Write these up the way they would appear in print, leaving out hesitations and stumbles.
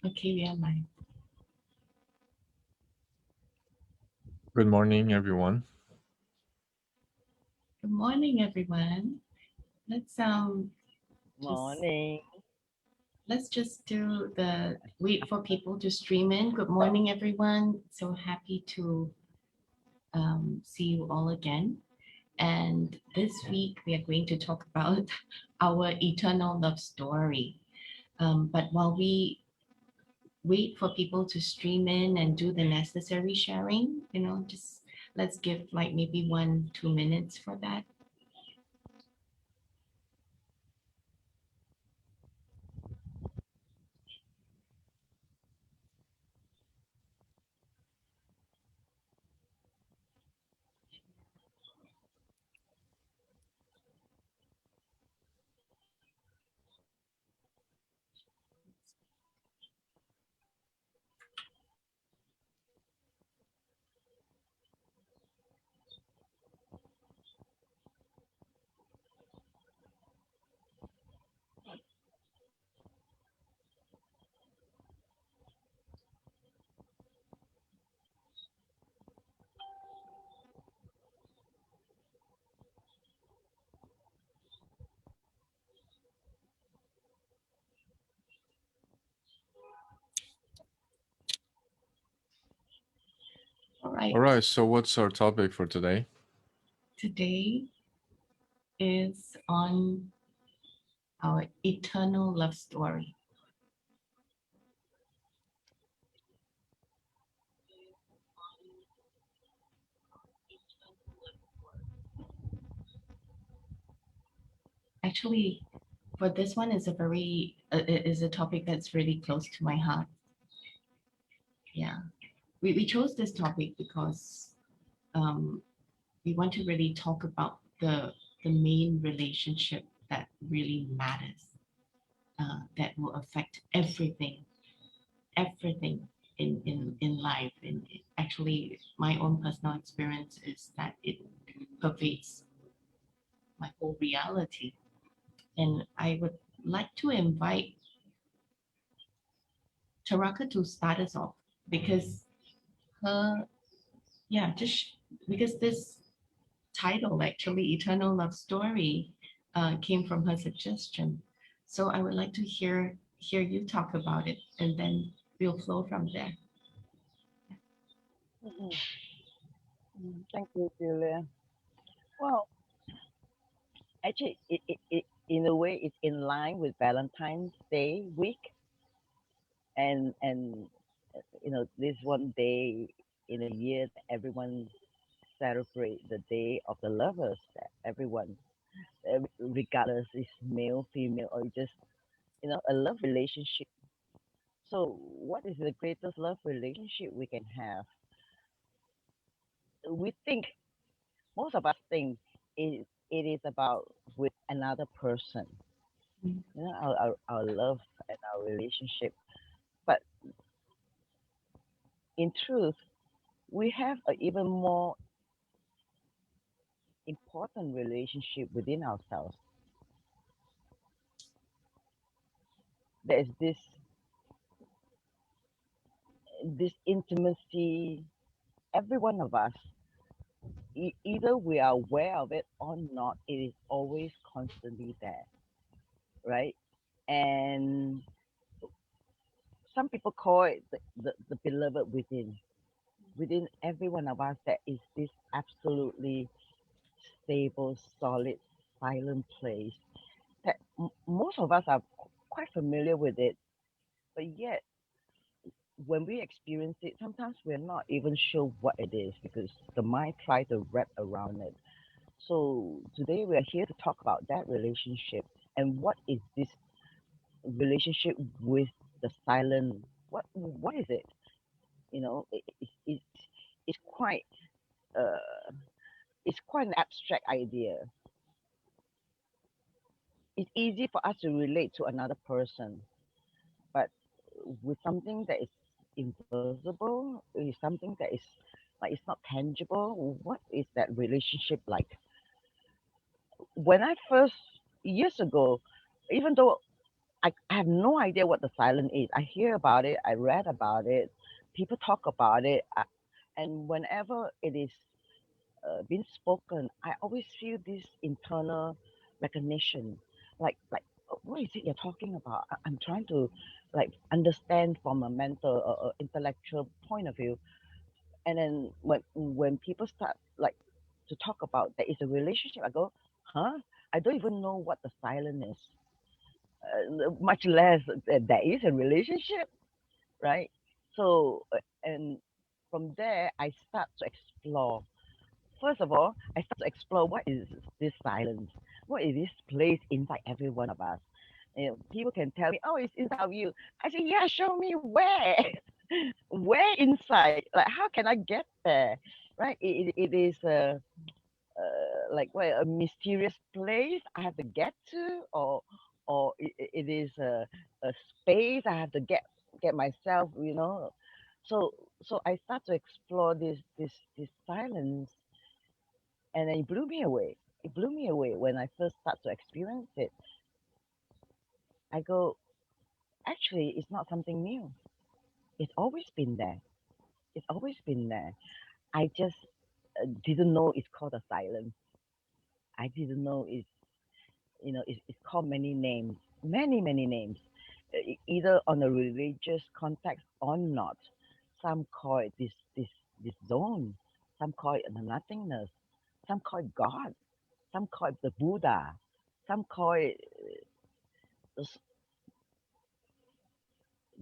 Okay, we are live. Good morning, everyone. Good morning, everyone. Let's just Morning. let's just do the wait for people to stream in. Good morning, everyone. So happy to see you all again. And this week we are going to talk about our eternal love story. But while we wait for people to stream in and do the necessary sharing, just let's give like maybe 1-2 minutes for that. All right. All right, so what's our topic for today? Today is on our eternal love story. Actually, for this one is is a topic that's really close to my heart. Yeah, we chose this topic because um, we want to really talk about the main relationship that really matters, that will affect everything in life. And actually, my own personal experience is that it pervades my whole reality. And I would like to invite Taraka to start us off because her, yeah, just because this title, actually, Eternal Love Story, came from her suggestion. So I would like to hear you talk about it, and then we'll flow from there. Mhm. Thank you, Julia. Well, actually, in a way, it's in line with Valentine's Day week, and this one day in a year that everyone celebrate the day of the lovers. That everyone, regardless is male, female, or just a love relationship. So, what is the greatest love relationship we can have? We think most of us think it is about with another person, Mm. our love and our relationship. But in truth, we have an even more important relationship within ourselves. There's this intimacy. Every one of us, either we are aware of it or not, it is always constantly there, right? And some people call it the beloved within. Within every one of us, there is this absolutely stable, solid, silent place that most of us are quite familiar with it, but yet when we experience it, sometimes we're not even sure what it is because the mind tries to wrap around it. So today we are here to talk about that relationship and what is this relationship with the silent. What is it? It's quite uh, it's quite an abstract idea. It's easy for us to relate to another person, but with something that is invisible, is something that is like it's not tangible. What is that relationship like? When I first years ago, even though I have no idea what the silence is. I hear about it, I read about it, people talk about it, and whenever it is being spoken, I always feel this internal recognition, like what is it you're talking about? I'm trying to like understand from a mental, intellectual point of view, and then when people start like to talk about there is a relationship, I go, huh? I don't even know what the silence is, much less that there is a relationship, right? So, and from there, I start to explore. First of all, I start to explore what is this silence? What is this place inside every one of us? You know, people can tell me, oh, it's inside of you. I say, yeah, show me where. Where inside? Like, how can I get there? Right? It is like what, a mysterious place I have to get to, or it is a space I have to get myself, you know. So so I start to explore this silence, and it blew me away. It blew me away when I first start to experience it. I go, actually, it's not something new. It's always been there. It's always been there. I just didn't know it's called a silence. I didn't know it's, you know, it's called many names, many names, either on a religious context or not. Some call it this zone. Some call it the nothingness. Some call it God. Some call it the Buddha. Some call it the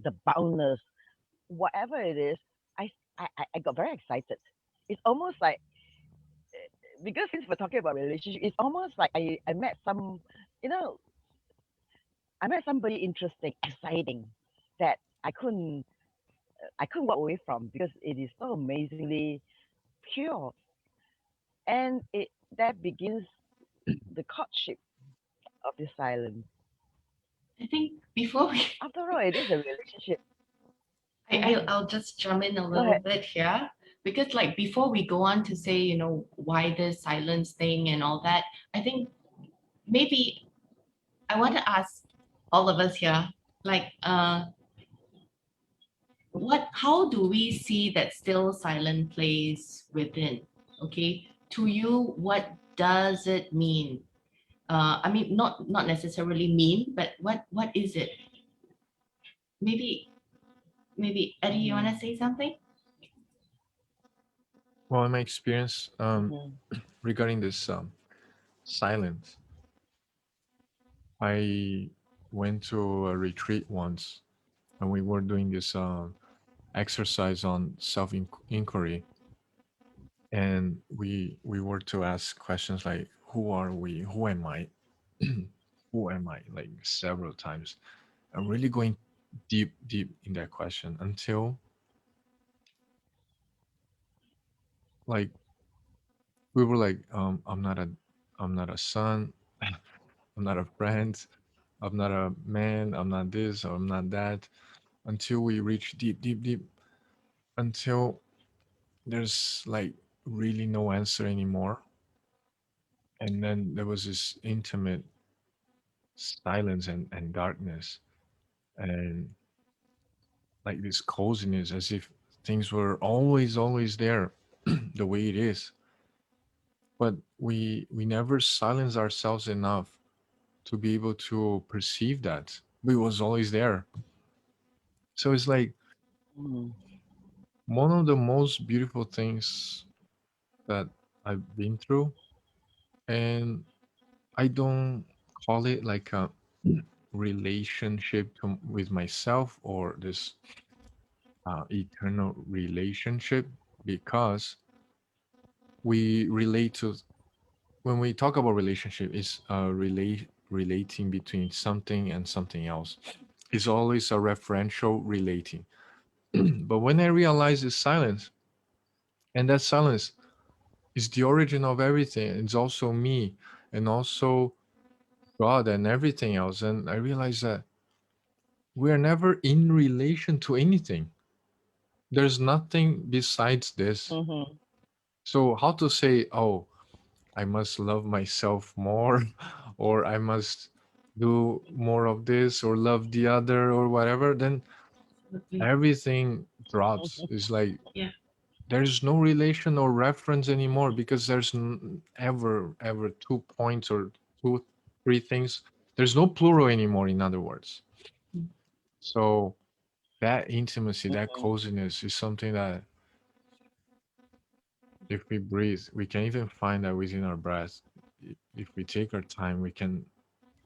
the boundless. Whatever it is, I got very excited. It's almost like, because since we're talking about relationship, it's almost like I met some, you know, I met somebody interesting, exciting, that I couldn't walk away from, because it is so amazingly pure, and it that begins the courtship of the silence. I think before we, After all, it is a relationship. I'll just jump in a Go little ahead. bit here because like before we go on to say, you know, why the silence thing and all that, I think maybe I want to ask all of us here, like, how do we see that still silent place within? Okay, to you, what does it mean? I mean, not necessarily mean, but what is it? Maybe Eddie, you want Mm-hmm. to say something? Well, in my experience, Mm-hmm. regarding this silence, I went to a retreat once, and we were doing this exercise on self inquiry, and we were to ask questions like, "Who are we? Who am I? Who am I?" Like several times. I'm really going deep in that question until like we were like, I'm not a son, I'm not a friend, I'm not a man, I'm not this, or I'm not that, until we reach deep, until there's like really no answer anymore. And then there was this intimate silence and darkness, and like this coziness, as if things were always there, the way it is. But we never silence ourselves enough to be able to perceive that. But it was always there. So it's like Mm-hmm. one of the most beautiful things that I've been through. And I don't call it like a relationship with myself or this eternal relationship, because we relate to, when we talk about relationship, is relating between something and something else. It's always a referential relating. But when I realize this silence, and that silence is the origin of everything, it's also me, and also God and everything else, and I realize that we are never in relation to anything. There's nothing besides this. Mm-hmm. So how to say, oh, I must love myself more, or I must do more of this or love the other or whatever, then Absolutely. everything drops. It's like Yeah. there's no relation or reference anymore because there's ever 2 points or two, three things. There's no plural anymore, in other words. Mm. So that intimacy, that Mhm, coziness is something that if we breathe, we can even find that within our breath. If we take our time, we can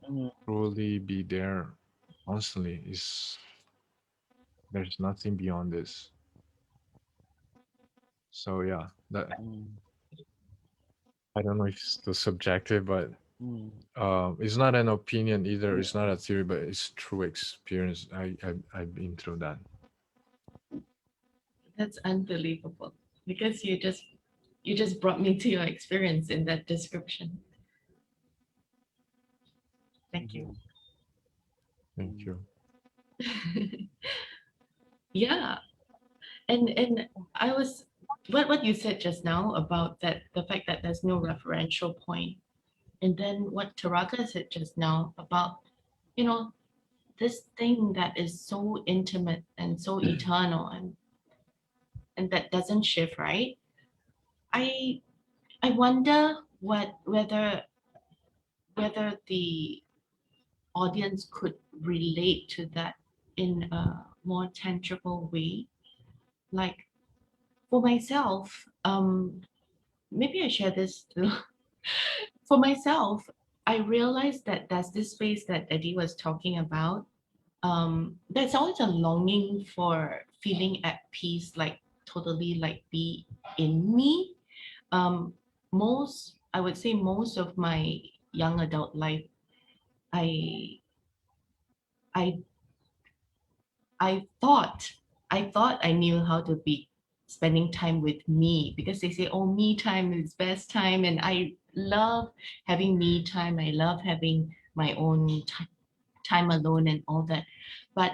mhm, truly be there constantly. Is there's nothing beyond this. So yeah, that mhm, I don't know if it's still subjective, but mhm. it's not an opinion either. It's Yeah. not a theory, but it's true experience. I've been through that. That's unbelievable because you just brought me to your experience in that description. Thank you. Mhm, Thank mhm, you. Yeah. And I was what you said just now about that the fact that there's no referential point, and then what Taraka said just now about, you know, this thing that is so intimate and so eternal and that doesn't shift, right? I I wonder whether the audience could relate to that in a more tangible way. Like for myself, maybe I share this too. For myself, I realized that there's this space that Eddie was talking about. There's always a longing for feeling at peace, like totally like be in me. Um, I would say most of my young adult life, I I I I thought I knew how to be spending time with me because they say, oh, me time is best time. And I love having me time. I love having my own time alone and all that. But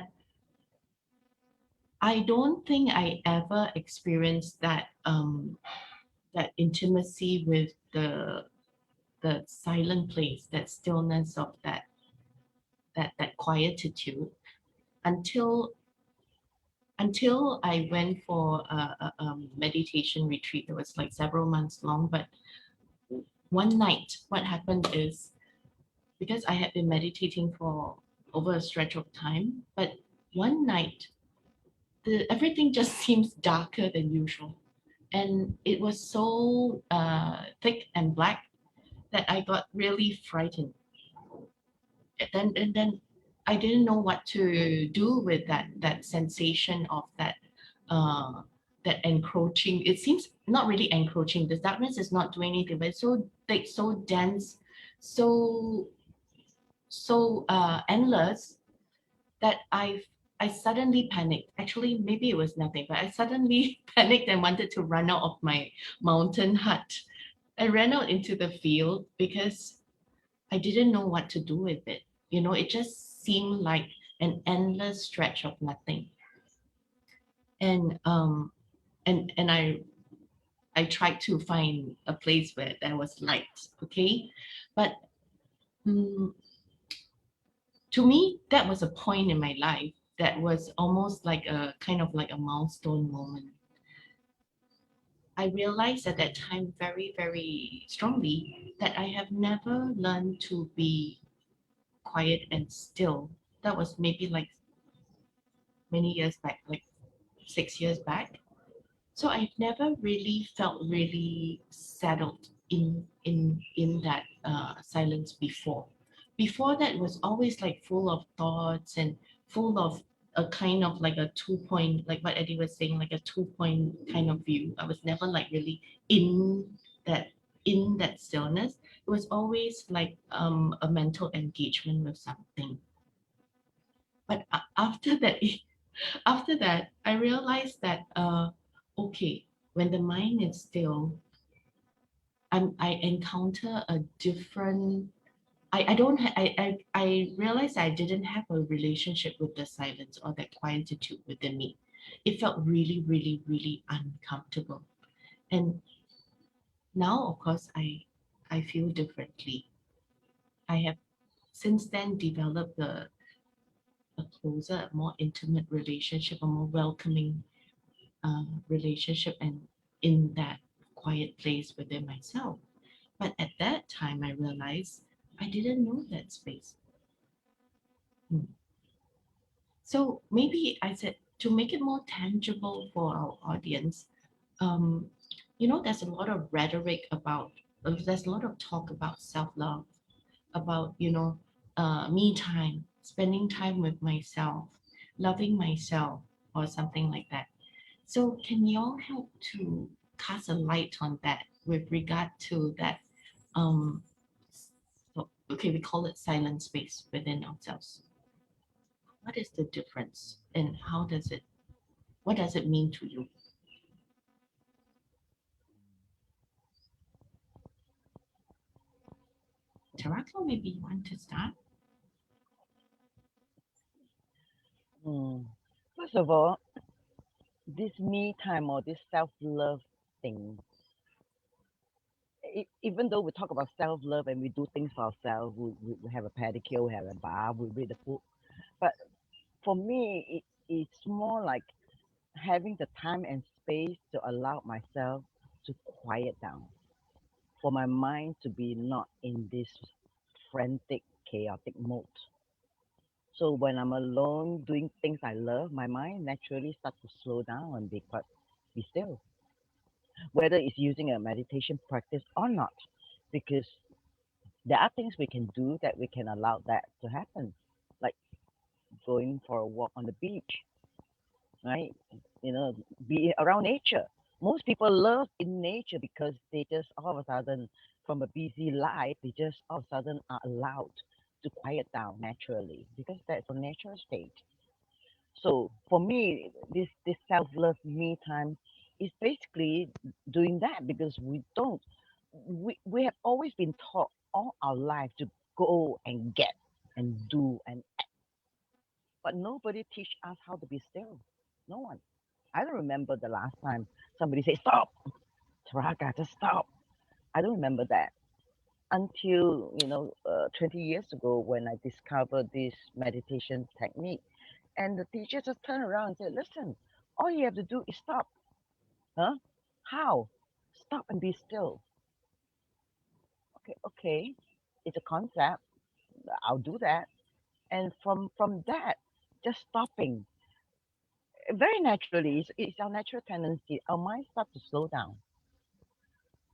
I don't think I ever experienced that intimacy with the silent place, that stillness of that quietude until until I went for a meditation retreat that was like several months long. But one night, what happened is because I had been meditating for over a stretch of time, but one night, everything just seems darker than usual. And it was so thick and black that I got really frightened. And then I didn't know what to do with that sensation of uh, that encroaching. It seems not really encroaching. The darkness is not doing anything, but it's so thick, so dense, so endless that I suddenly panicked. Actually, maybe it was nothing, but I suddenly panicked and wanted to run out of my mountain hut. I ran out into the field because I didn't know what to do with it. It just seemed like an endless stretch of nothing. And I tried to find a place where there was light. Okay, but mm, to me, that was a point in my life that was almost like a kind of like a milestone moment. I realized at that time very, very strongly that I have never learned to be quiet and still. That was maybe like many years back, like 6 years back. So I've never really felt really settled in that silence before. Before that was always like full of thoughts and full of a kind of like a 2 point, like what Eddie was saying, like a 2 point kind of view. I was never like really in that in that stillness. It was always like a mental engagement with something. But after that, after that, I realized that okay, when the mind is still, I encounter a different. I don't. I realized I didn't have a relationship with the silence or that quietude within me. It felt really, really, really uncomfortable. And now, of course, I feel differently. I have. since then developed a closer, more intimate relationship, a more welcoming relationship, and in that quiet place within myself. But at that time, I realized I didn't know that space. Hmm. So maybe I said to make it more tangible for our audience, um, there's a lot of rhetoric about, there's a lot of talk about self love, about, me time, spending time with myself, loving myself, or something like that. So, can you all help to cast a light on that with regard to that? Um, so, okay, we call it silent space within ourselves. What is the difference, and what does it mean to you? Tarako, maybe you want to start? Mm. First of all, this me time or this self love thing, even though we talk about self love and we do things for ourselves, we have a pedicure, we have a bath, we read a book. But for me, it's more like having the time and space to allow myself to quiet down, for my mind to be not in this frantic, chaotic mode. So when I'm alone doing things I love, my mind naturally starts to slow down and be still, whether it's using a meditation practice or not, because there are things we can do that we can allow that to happen, like going for a walk on the beach, right? You know, be around nature. Most people love in nature because they just all of a sudden, from a busy life, they just all of a sudden are allowed to quiet down naturally because that's a natural state. So for me, this self love me time is basically doing that because we have always been taught all our life to go and get and do and but nobody teach us how to be still. No one. I don't remember the last time somebody said stop, Taraka, just stop. I don't remember that until 20 years ago when I discovered this meditation technique. And the teacher just turned around and said, listen, all you have to do is stop. Huh? How? Stop and be still. Okay, okay. It's a concept. I'll do that. And from that, just stopping. Very naturally, it's our natural tendency. Our mind starts to slow down.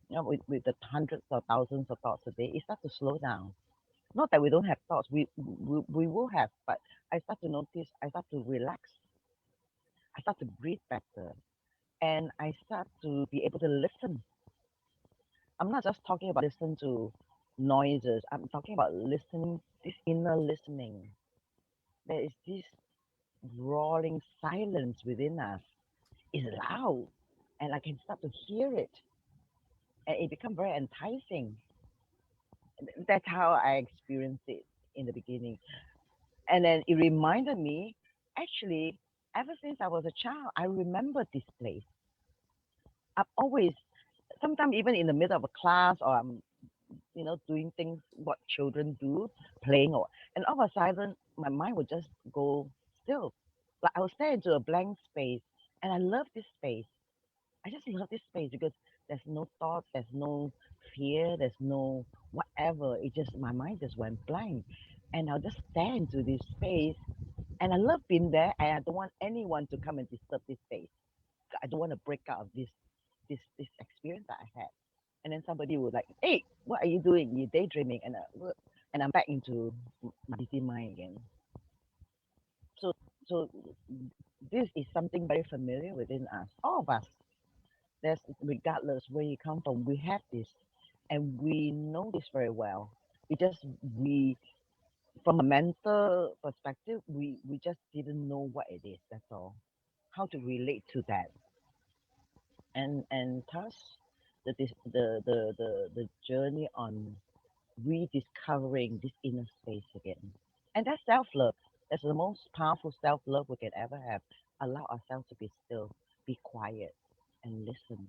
With the hundreds or thousands of thoughts a day, it starts to slow down. Not that we don't have thoughts, we will have, but I start to notice, I start to relax, I start to breathe better, and I start to be able to listen. I'm not just talking about listen to noises. I'm talking about listening, this inner listening. There is this roaring silence within us. It's loud, and I can start to hear it, and it becomes very enticing. That's how I experienced it in the beginning, and then it reminded me. Actually, ever since I was a child, I remember this place. I've always, sometimes even in the middle of a class, or I'm doing things what children do, playing and all of a sudden my mind would just go still. Like I would stare into a blank space, and I love this space. I just love this space because there's no thought, there's no fear, there's no whatever. It just my mind just went blank. And I'll just stare into this space, and I love being there, and I don't want anyone to come and disturb this space. I don't want to break out of this experience that I had. And then somebody would like, "Hey, what are you doing? You daydreaming?" And I'm back into my busy mind again. So so this is something very familiar within us, all of us. There's regardless where you come from, we have this, and we know this very well. We just we from a mental perspective, we just didn't know what it is. That's all. How to relate to that, and thus the journey on rediscovering this inner space again. And that's self love. That's the most powerful self love we can ever have. Allow ourselves to be still, be quiet, and listen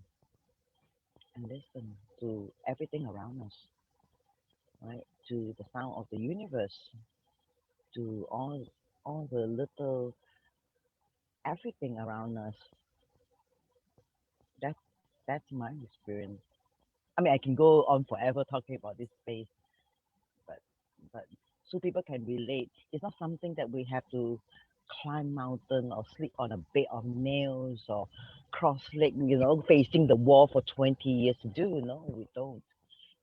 to everything around us. right? To the sound of the universe, to all the little everything around us. That that's my experience. I mean, I can go on forever talking about this space, but but so people can relate. It's not something that we have to climb mountain or sleep on a bed of nails or cross leg, facing the wall for 20 years to do. No, we don't.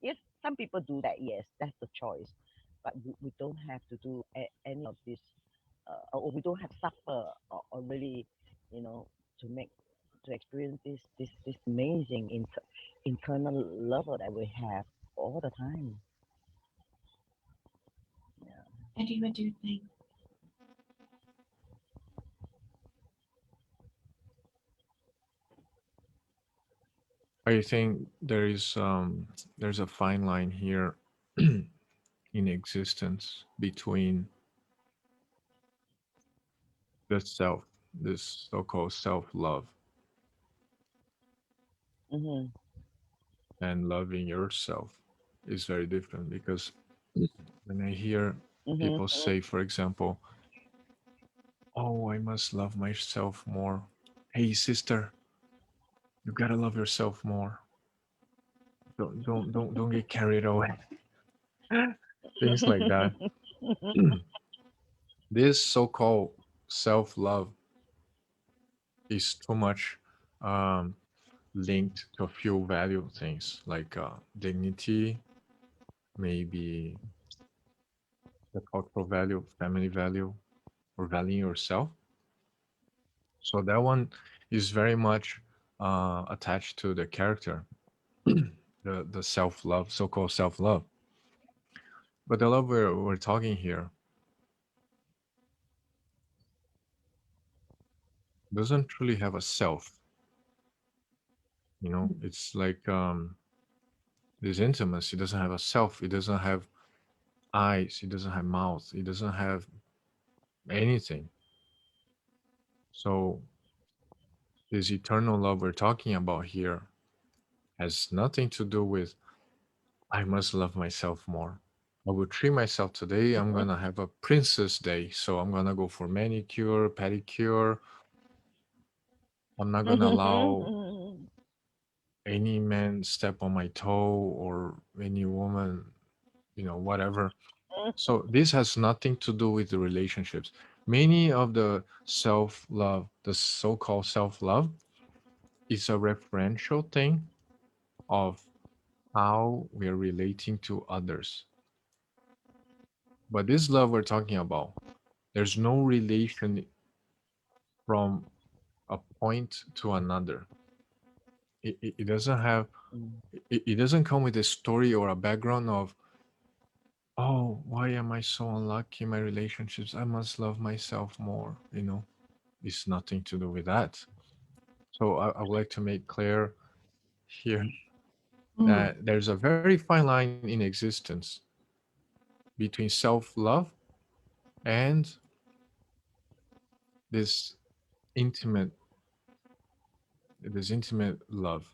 Yes, some people do that. Yes, that's the choice. But we don't have to do any of this, or we don't have suffer or really, you know, to make to experience this amazing internal level that we have all the time. Yeah. Eddie, what do you think? I think there's a fine line here in existence between the self, this so-called self-love, Mhm. and loving yourself is very different because when I hear Mhm. people say, for example, "Oh, I must love myself more." Hey, sister, you gotta love yourself more. Don't get carried away. Things like that. This so-called self-love is too much um, linked to a few value things like dignity, maybe the cultural value, family value, or valuing yourself. So that one is very much attached to the character, the self love, so called self love. But the love we're talking here doesn't truly have a self. You know, it's like this intimacy doesn't have a self. It doesn't have eyes. It doesn't have mouth. It doesn't have anything. So this eternal love we're talking about here has nothing to do with I must love myself more. I will treat myself today. I'm gonna have a princess day, so I'm gonna go for manicure, pedicure. I'm not gonna allow any man step on my toe or any woman, whatever. So this has nothing to do with the relationships. Many of the self-love, the so-called self-love, is a referential thing of how we are relating to others. But this love we're talking about, there's no relation from a point to another. It doesn't have, it doesn't come with a story or a background of, oh, why am I so unlucky in my relationships? I must love myself more. It's nothing to do with that. So I would like to make clear here Mm, that there's a very fine line in existence between self-love and this intimate this intimate love,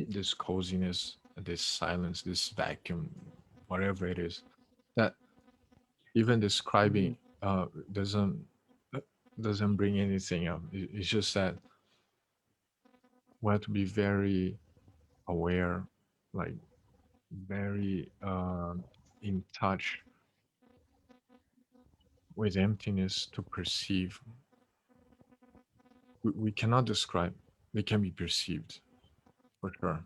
this coziness, this silence, this vacuum, whatever it is, that even describing Mhm. uh, doesn't uh, doesn't bring anything up. It's just that we have to be very aware, like very in touch with emptiness to perceive. We cannot describe; they can be perceived for sure.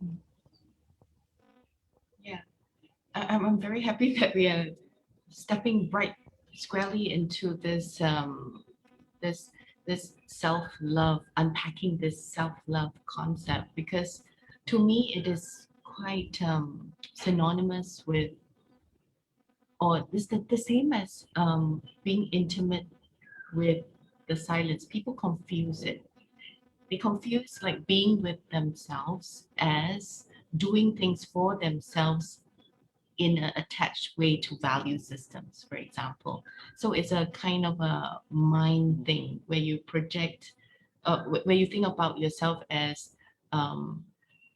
mm. Yeah, I'm very happy that we are stepping right squarely into this this self love, unpacking this self love concept because to me it is quite synonymous with or is the same as being intimate with the silence. People confuse it. They confuse like being with themselves as doing things for themselves in an attached way to value systems, for example. So it's a kind of a mind Mhm. thing where you project, where you think about yourself as um,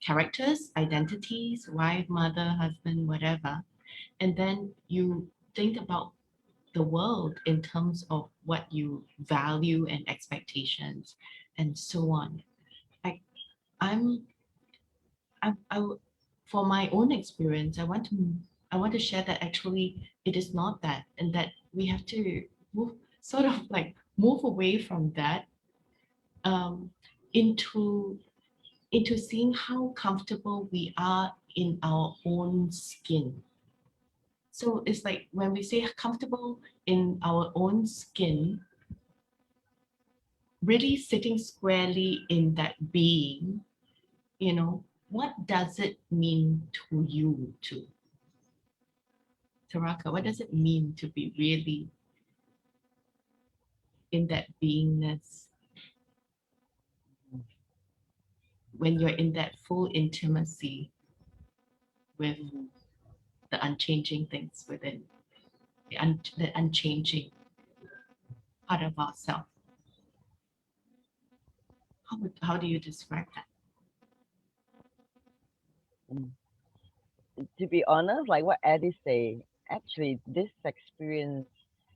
characters, identities, wife, mother, husband, whatever, and then you think about the world in terms of what you value and expectations and so on. I, I'm, I, for my own experience, I want to share that actually it is not that, and that we have to move, sort of like move away from that, um, into seeing how comfortable we are in our own skin. So it's like when we say comfortable in our own skin, really sitting squarely in that being, what does it mean to you too? Taraka, what does it mean to be really in that beingness when you're in that full intimacy with Mhm. the unchanging things within, the unchanging part of ourselves? How do you describe that? Mm. To be honest, like what Eddie say, actually, this experience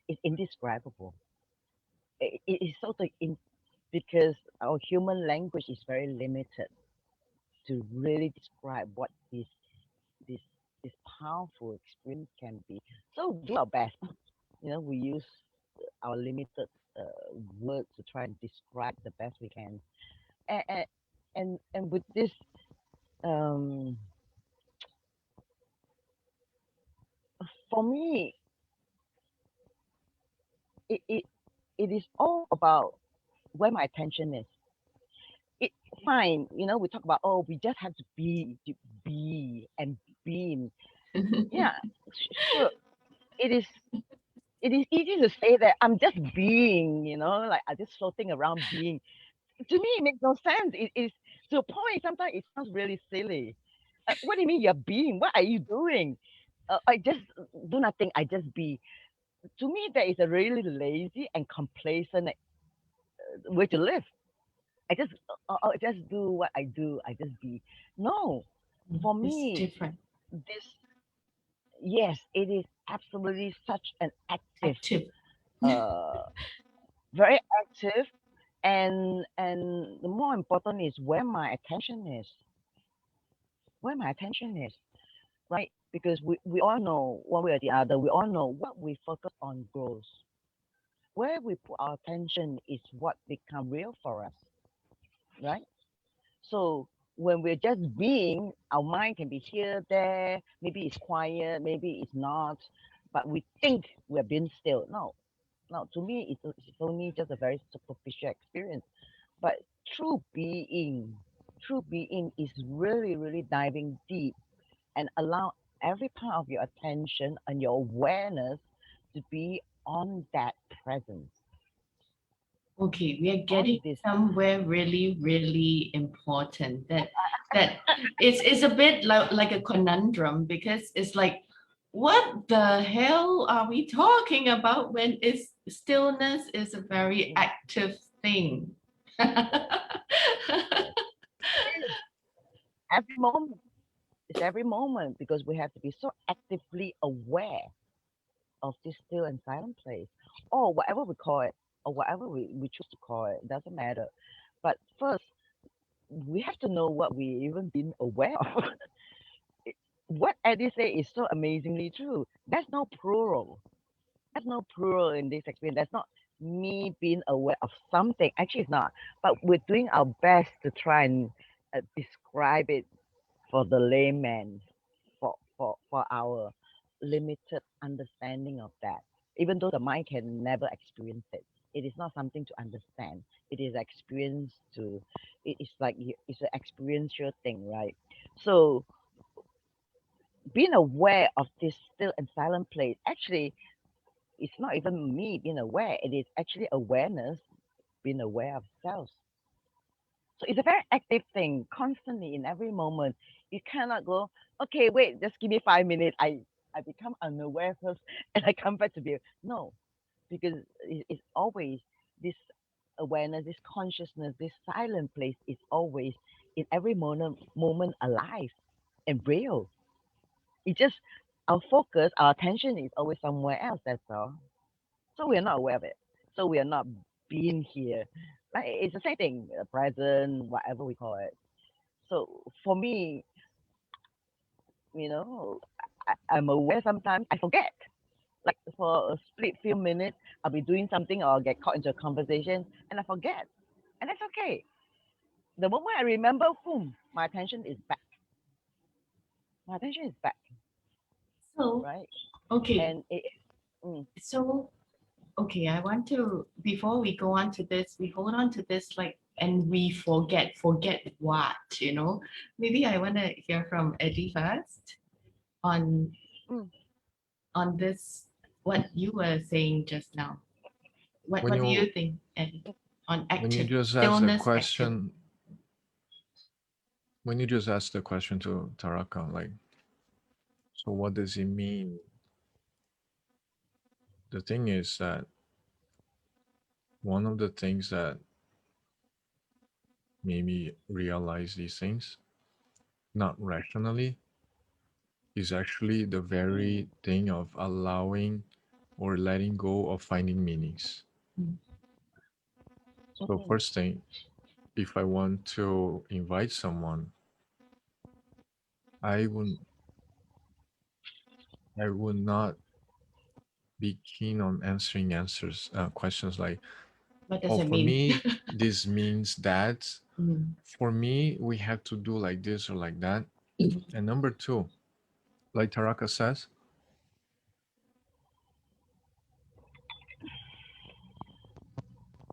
is indescribable. It is sort of because our human language is very limited to really describe what this this powerful experience can be. So we do our best. We use our limited words to try and describe the best we can. And and with this, um, for me, it, it it is all about where my attention is. It fine, we talk about, oh, we just have to be and being. Yeah, sure. It is it is easy to say that I'm just being, like I'm just floating around being. To me, it makes no sense. It is to a point. Sometimes it sounds really silly. What do you mean you're being? What are you doing? I just do nothing. I just be. To me, that is a really lazy and complacent way to live. I just do what I do. I just be. No, for It's me, different. this yes, it is absolutely such an active, Active. uh, very active, and the more important is where my attention is. Where my attention is, right? Because we all know one way or the other. We all know what we focus on grows. Where we put our attention is what become real for us, right? So when we're just being, our mind can be here, there, maybe it's quiet, maybe it's not, but we think we're being still. No, no, to me, it's only just a very superficial experience. But true being, true being is really, really diving deep and allow every part of your attention and your awareness to be on that presence, Okay, we are on getting this. somewhere really, really important. That is a bit like a conundrum because it's like, what the hell are we talking about when it's stillness is a very Mm, active thing? yes, it is every moment. It's every moment because we have to be so actively aware of this still and silent place, or whatever we call it, or whatever we choose to call it. It doesn't matter. But first, we have to know what we even been aware of. It- what Eddie said is so amazingly true. There's no plural. There's no plural in this experience. There's not me being aware of something. Actually, it's not. But we're doing our best to try and describe it for the layman, for our limited understanding of that. Even though the mind can never experience it, it is not something to understand. It is experience to. It's like it's an experiential thing, right? So being aware of this still and silent place, actually, it's not even me being aware. It is actually awareness being aware of self. So it's a very active thing, constantly in every moment. You cannot go, okay, wait, just give me 5 minutes. I become unaware first and I come back to be no, because it's always this awareness, this consciousness, this silent place is always in every moment alive and real. It just our focus, our attention is always somewhere else. That's all. So we are not aware of it. So we are not being here. Like it's the same thing, present, whatever we call it. So for me, you know, I'm aware sometimes I forget. Like for a split few minutes, I'll be doing something or I'll get caught into a conversation and I forget. And that's okay. The moment I remember, boom, my attention is back. My attention is back, So, right? okay, And it, mm, so okay, I want to, before we go on to this, we hold on to this like, and we forget what, you know? Maybe I want to hear from Eddie first on mm, on this, what you were saying just now. when What do you you think, Eddie, mm, on when you active just ask the stillness activity? question when you just ask the question to Taraka, like, so what does it mean? The thing is that one of the things that made me realize these things, not rationally, is actually the mm, very thing of allowing or letting go of finding meanings. Mm. So mhm, first thing, if I want to invite someone, I would I would not be keen on answering answers questions like, What does oh, it for mean? me this means that, Mm. for me we have to do like this or like that. And number two, like Taraka says,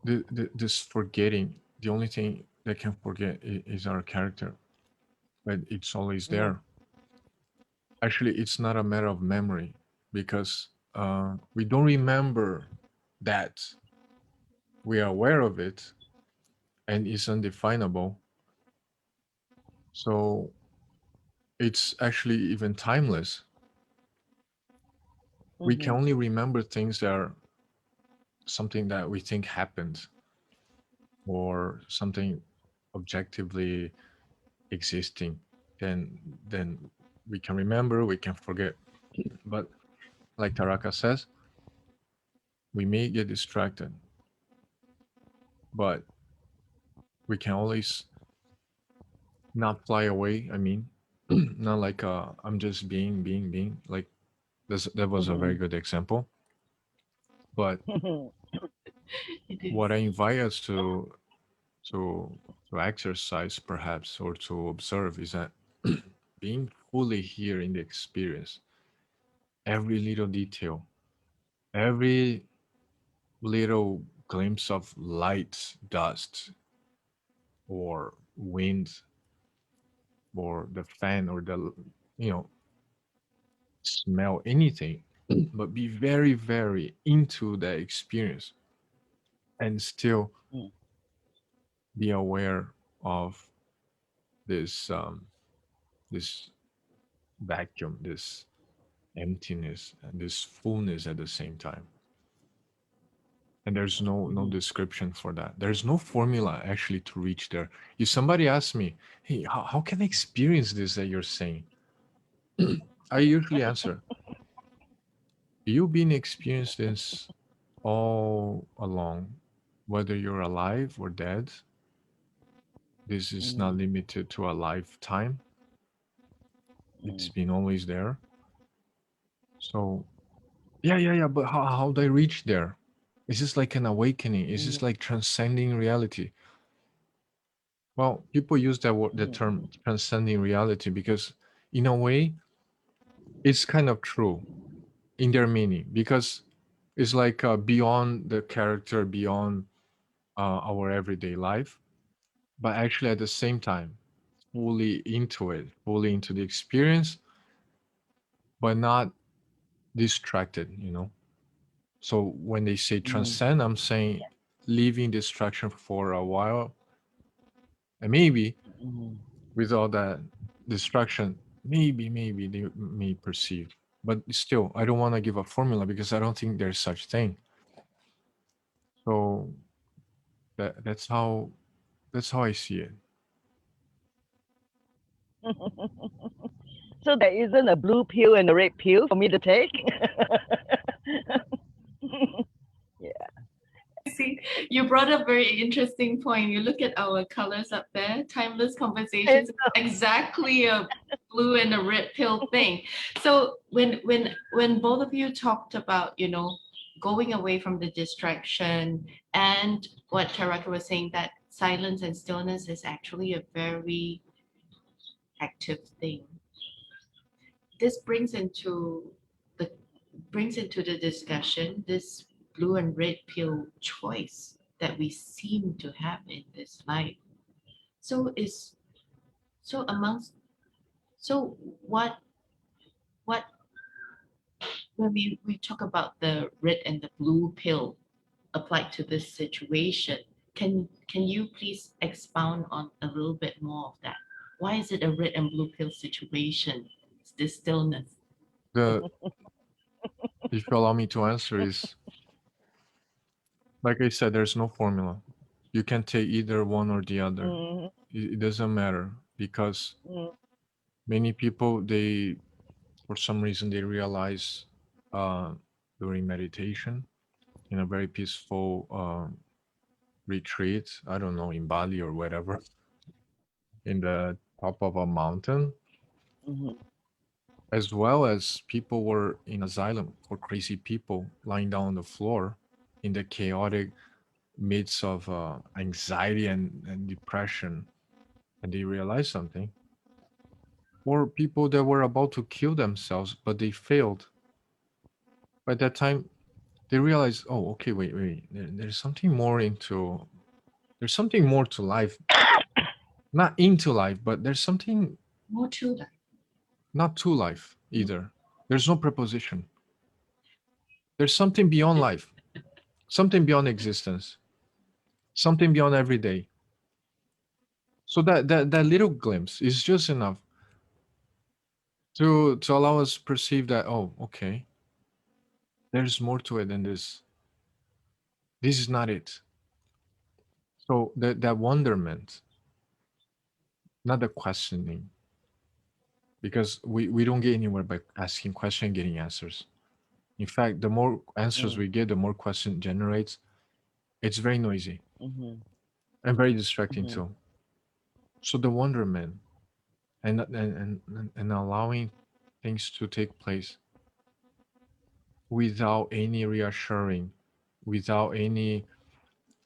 this forgetting, the only thing that can forget is our character, but it's always mm, there. Actually, it's not a matter of memory, because we don't remember that. We are aware of it and it's undefinable. So it's actually even timeless. We can mhm, only remember things that are something that we think happened, or something objectively existing. Then we can remember, we can forget. But like Taraka says, we may get distracted, but we can always not fly away. I mean, not like I'm just being like this. That was a very mhm, good example. But mhm, It is. what I invite us to to exercise, perhaps, or to observe, is that being fully here in the experience, every little detail, every little glimpse of light, dust, or wind, or the fan, or the, you know, smell, anything, but be very, very into that experience, and still mm, be aware of this this vacuum, this emptiness, and this fullness at the same time. And there's no mhm, description for that. There's no formula actually to reach there. If somebody asks me, hey, how can I experience this that you're saying, I usually answer, you've been experiencing this all along, whether you're alive or dead. This is not mm, limited to a lifetime. It's mm, been always there. So yeah. But how do I reach there? Is this like an awakening? Is this mhm, like transcending reality? Well, people use the mhm, term transcending reality because, in a way, it's kind of true in their meaning, because it's like beyond the character, beyond our everyday life, but actually at the same time, fully into it, fully into the experience, but not distracted. So when they say mhm, transcend, I'm saying leaving distraction for a while, and maybe mhm, with all that distraction, maybe they may perceive. But still, I don't want to give a formula because I don't think there's such thing. So that's how I see it. So there isn't a blue pill and a red pill for me to take. Yeah. See, you brought up a very interesting point. You look at our colors up there, timeless conversations, exactly a blue and a red pill thing. So when both of you talked about, going away from the distraction and what Taraka was saying, that silence and stillness is actually a very active thing. This the brings into the discussion this blue and red pill choice that we seem to have in this life. So is so amongst so what when we talk about the red and the blue pill applied to this situation, can you please expound on a little bit more of that? Why is it a red and blue pill situation? It's this stillness. The if you allow me to answer is like I said, there's no formula. You can take either one or the other. Mhm, It doesn't matter because mhm, many people they for some reason they realize uh, during meditation in a very peaceful retreat. I don't know, in Bali or wherever, in the top of a mountain, mhm, as well as people were in asylum for crazy people lying down on the floor in the chaotic midst of anxiety and depression, and they realized something. Or people that were about to kill themselves, but they failed. By that time, they realized, oh, okay, wait, there's something more into, there's something more to life. Not into life, but there's something More to that. not to life either. There's no preposition. There's something beyond life, something beyond existence, something beyond every day. So that little glimpse is just enough to allow us perceive that, oh, okay, there's more to it than this. This is not it. So that wonderment, not the questioning, because we don't get anywhere by asking question and getting answers. In fact, the more answers mhm, we get, the more question generates. It's very noisy mhm, and very distracting mhm, too. So the wonderment and allowing things to take place without any reassuring, without any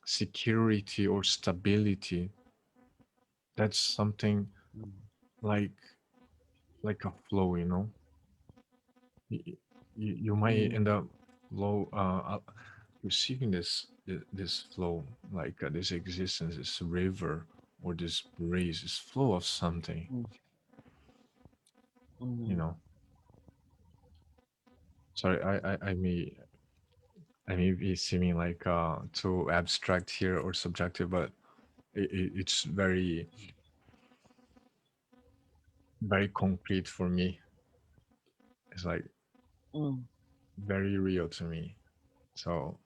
security or stability, that's something mhm, like like a flow, you know. You might mhm, end up low receiving this flow, like this existence, this river or this breeze, this flow of something, mhm, you mhm, know. Sorry, I may be seeming like too abstract here or subjective, but it's very concrete for me. It's like mhm, very real to me. So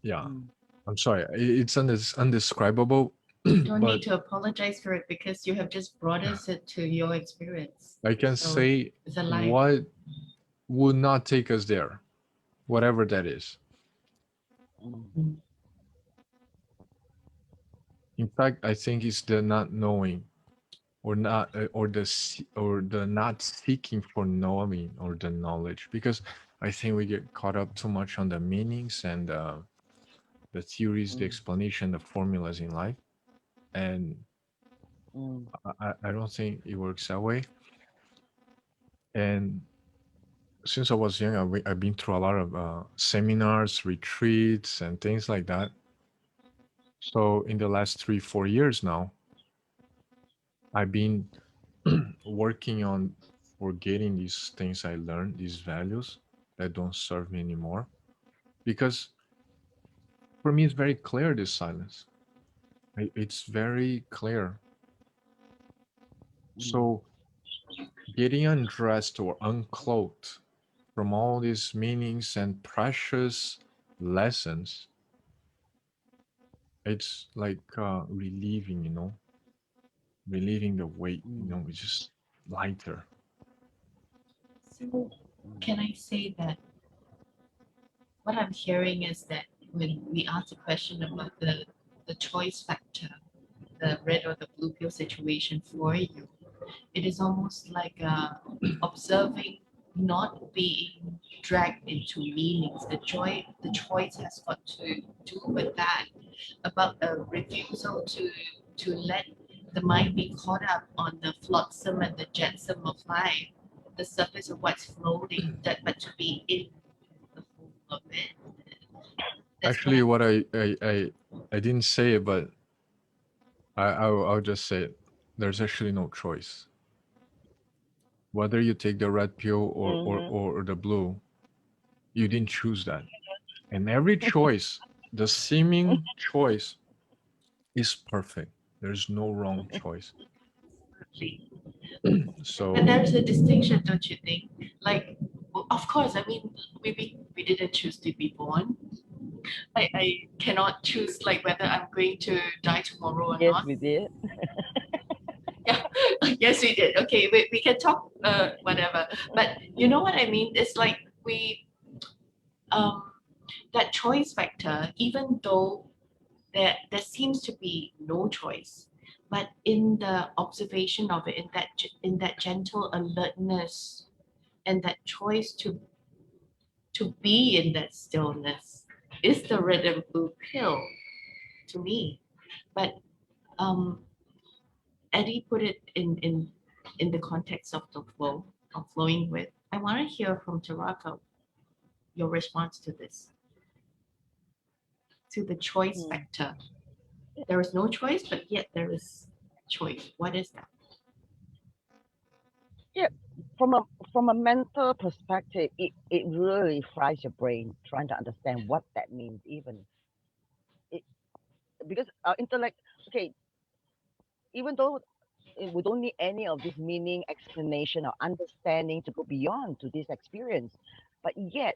yeah, mhm. I'm sorry, it's undescribable, You don't need but to apologize for it because you have just brought us it to your experience. I can So say it's alive. what would not take us there, whatever that is. Mm, Mm. In fact, I think it's the not knowing or not or the not seeking for knowing or the knowledge, because I think we get caught up too much on the meanings and the theories, the mm, explanation, the formulas in life, and mm, I don't think it works that way. And since I was young, I've been through a lot of seminars, retreats, and things like that. So in the last 3 4 years now, I've been working on forgetting these things I learned, these values that don't serve me anymore. Because for me, it's very clear this silence. It's very clear. mm, So getting undressed or uncloaked from all these meanings and precious lessons, it's like relieving, you know. relieving the weight. Mm, It's just lighter. So mm, can I say that what I'm hearing is that when we ask the question about the choice factor, the red or the blue pill situation for you, it is almost like observing not being dragged into meanings. The choice has got to do with that, about a refusal to let the mind be caught up on the flotsam and the jetsam of life, the surface of what's floating, that but to be in the whole of it. That's what Actually, I'm. what I didn't say it, but I'll just say it. There's actually no choice. Whether you take the red pill mm-hmm. or the blue, you didn't choose that. And every choice, the seeming choice, is perfect. There's no wrong choice. But So there's a distinction, don't you think? Like, well, of course, I mean, we didn't choose to be born. I cannot choose like whether I'm going to die tomorrow or Yes, not. we did. Yeah, yes, we did. Okay, we can talk whatever. But you know what I mean? It's like we um that choice factor, even though there seems to be no choice, but in the observation of it, in that gentle alertness and that choice to be in that stillness is the red and blue pill to me. But um, Eddie put it in the context of the flow, of flowing with. I want to hear from Taraka your response to this, to the choice Mm. factor. There is no choice, but yet there is choice. What is that? Yeah, from a mental perspective, it really fries your brain trying to understand what that means. Even it, because our intellect, okay, even though we don't need any of this meaning, explanation, or understanding to go beyond to this experience, but yet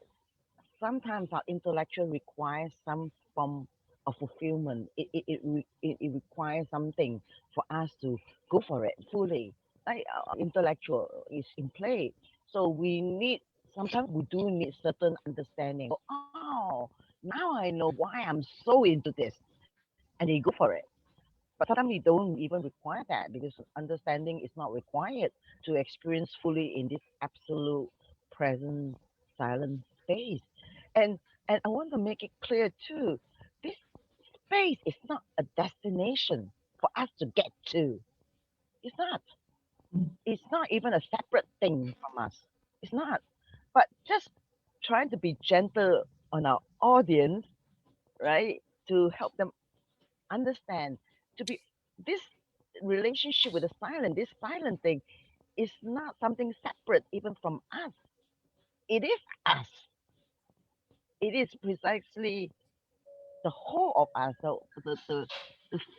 sometimes our intellectual requires some form of fulfillment. It requires something for us to go for it fully. Like our intellectual is in play. So we need, sometimes we do need certain understanding. Oh, now I know why I'm so into this. And they go for it. But sometimes we don't even require that because understanding is not required to experience fully in this absolute present silent space. And and I want to make it clear too, this space is not a destination for us to get to. It's not. It's not even a separate thing from us. It's not. But just trying to be gentle on our audience, right? To help them understand, to be this relationship with the silent, this silent thing is not something separate even from us. It is us. It is precisely the whole of us, the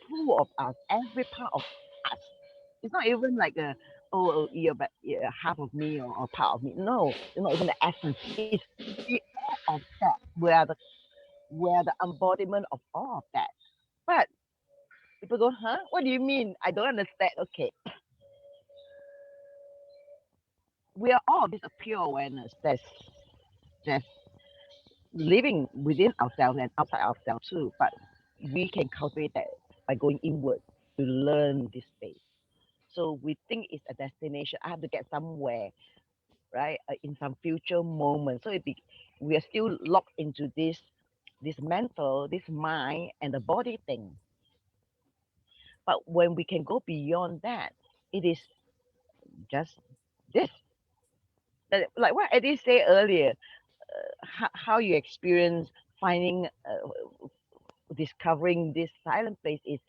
full of us, every part of us. It's not even like a, oh, you're, you're half of me or part of me. No, it's not even the essence. It's the all of that. We are the embodiment of all of that. But people go, huh? What do you mean? I don't understand. Okay, we are all this pure awareness that's living within ourselves and outside ourselves too. But we can cultivate that by going inward to learn this space. So we think it's a destination. I have to get somewhere, right? In some future moment. So we are still locked into this mental, this mind, and the body thing. But when we can go beyond that, it is just this. Like what Eddie said earlier, how you experience finding, discovering this silent place is,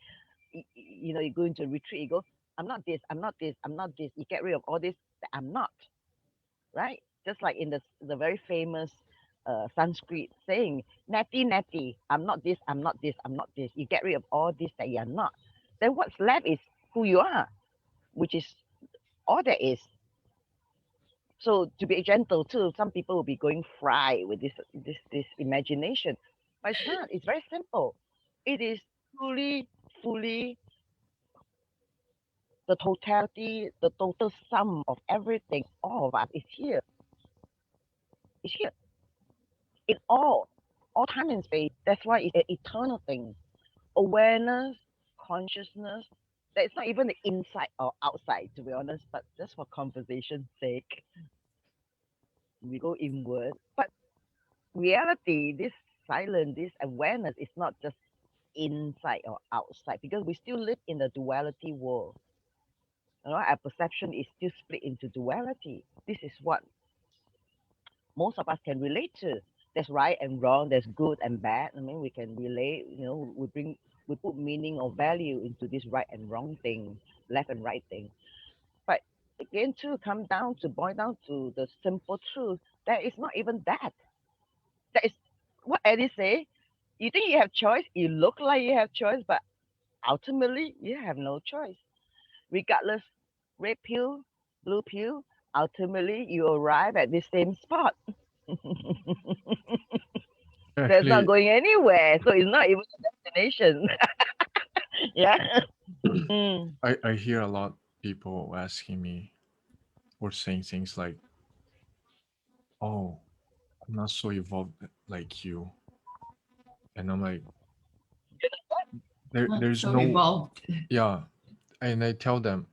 you go into a retreat, you go, I'm not this, I'm not this, I'm not this. You get rid of all this that I'm not, right? Just like in the very famous Sanskrit saying, "Nati nati," I'm not this, I'm not this, I'm not this. You get rid of all this that you're not. Then what's left is who you are, which is all there is. So to be gentle too, some people will be going fry with this imagination, but it's not. It's very simple. It is truly, fully the totality, the total sum of everything, all of us is here. It's here in all time and space. That's why it's an eternal thing. Awareness, consciousness. That it's not even the inside or outside, to be honest. But just for conversation's sake, we go inward. But reality, this silence, this awareness is not just inside or outside because we still live in the duality world. Our perception is still split into duality. This is what most of us can relate to. There's right and wrong, there's good and bad. I mean, we can relate, we put meaning or value into this right and wrong thing, left and right thing. But again, to come down to boil down to the simple truth, there is not even that. That is what Eddie say. You think you have choice, you look like you have choice, but ultimately you have no choice. Regardless, red pill, blue pill, ultimately you arrive at the same spot. That's not Actually, going anywhere. So it's not even a destination. Yeah. Mm. I hear a lot people asking me or saying things like, "Oh, I'm not so evolved like you," and I'm like, Not there's so no, evolved. yeah," and I tell them,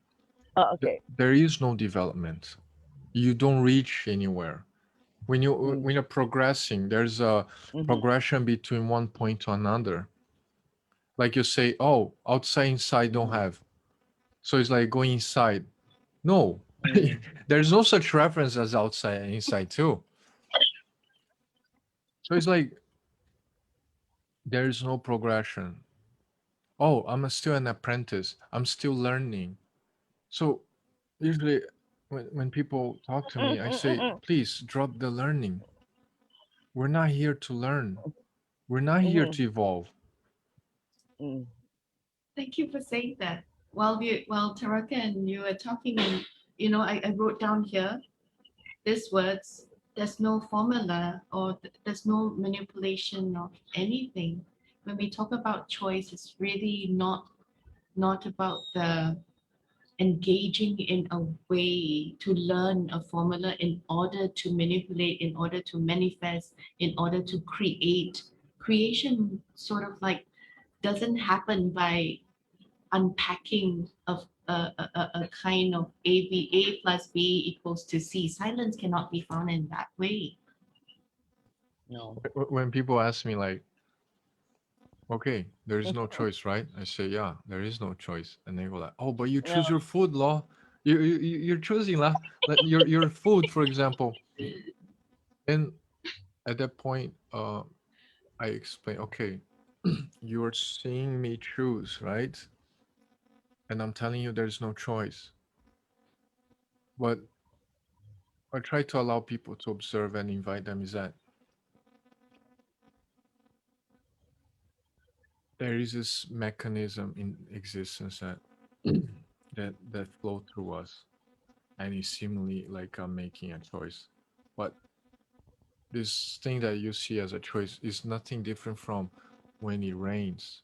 Oh, okay. There is no development. You don't reach anywhere. Mm. When you're progressing, there's a Mm-hmm. progression between one point to another. Like you say, oh, outside inside don't Mm-hmm. have. So it's like going inside. No, Mm. there's no such reference as outside and inside too. So it's like there's no progression. Oh, I'm still an apprentice. I'm still learning. So usually when people talk to Mm, me, I mm, say, mm, please drop the learning. We're not here to learn. We're not here mm, to evolve. mm, Thank you for saying that. While Taraka and you were talking, and I wrote down here these words. There's no formula or there's no manipulation of anything. When we talk about choice, it's really not about the engaging in a way to learn a formula in order to manipulate, in order to manifest, in order to create. Creation sort of like doesn't happen by unpacking of a kind of A plus B equals to C. Silence cannot be found in that way. no. When people ask me like, okay, there is no choice, right? I say, yeah, there is no choice. And they go like, oh, but you No. choose your food, law. You're choosing like your food, for example. And at that point, I explain, okay, you're seeing me choose, right? And I'm telling you there's no choice. But I try to allow people to observe and invite them is that there is this mechanism in existence that that flow through us and is seemingly like I'm making a choice. But this thing that you see as a choice is nothing different from when it rains.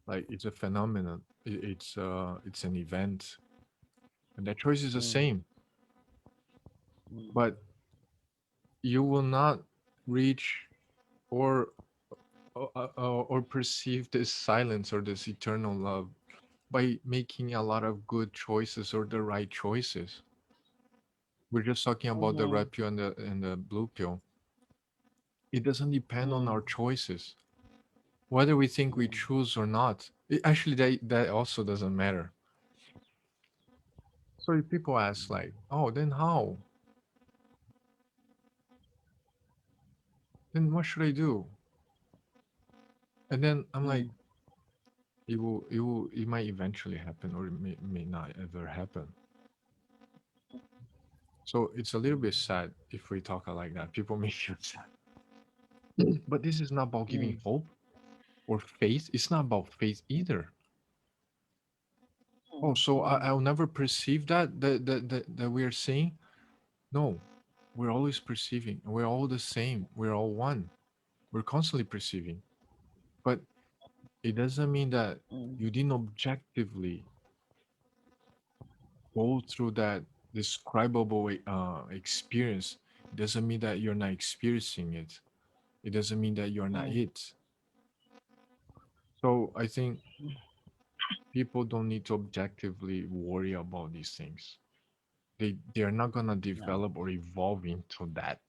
Like it's a phenomenon. It's an event, and that choice is the Mm, same. mm, But you will not reach or or perceive this silence or this eternal love by making a lot of good choices or the right choices. We're just talking about the mm-hmm, red pill and the blue pill. It doesn't depend on mm, our choices, whether we think we mm, choose or not. Actually, that also doesn't matter. So if people ask like, "Oh, then how? Then what should I do?" And then I'm like, mm, it might eventually happen, or it may not ever happen. So it's a little bit sad if we talk like that. People may feel sad, but this is not about giving mm, hope or faith. It's not about faith either. Oh, so mm, I'll never perceive that we are seeing. No, we're always perceiving. We're all the same. We're all one. We're constantly perceiving. But it doesn't mean that mm, you didn't objectively. go through that describable experience, it doesn't mean that you're not experiencing it. It doesn't mean that you're not Mm, it. So I think people don't need to objectively worry about these things. They're not gonna no. develop or evolve into that.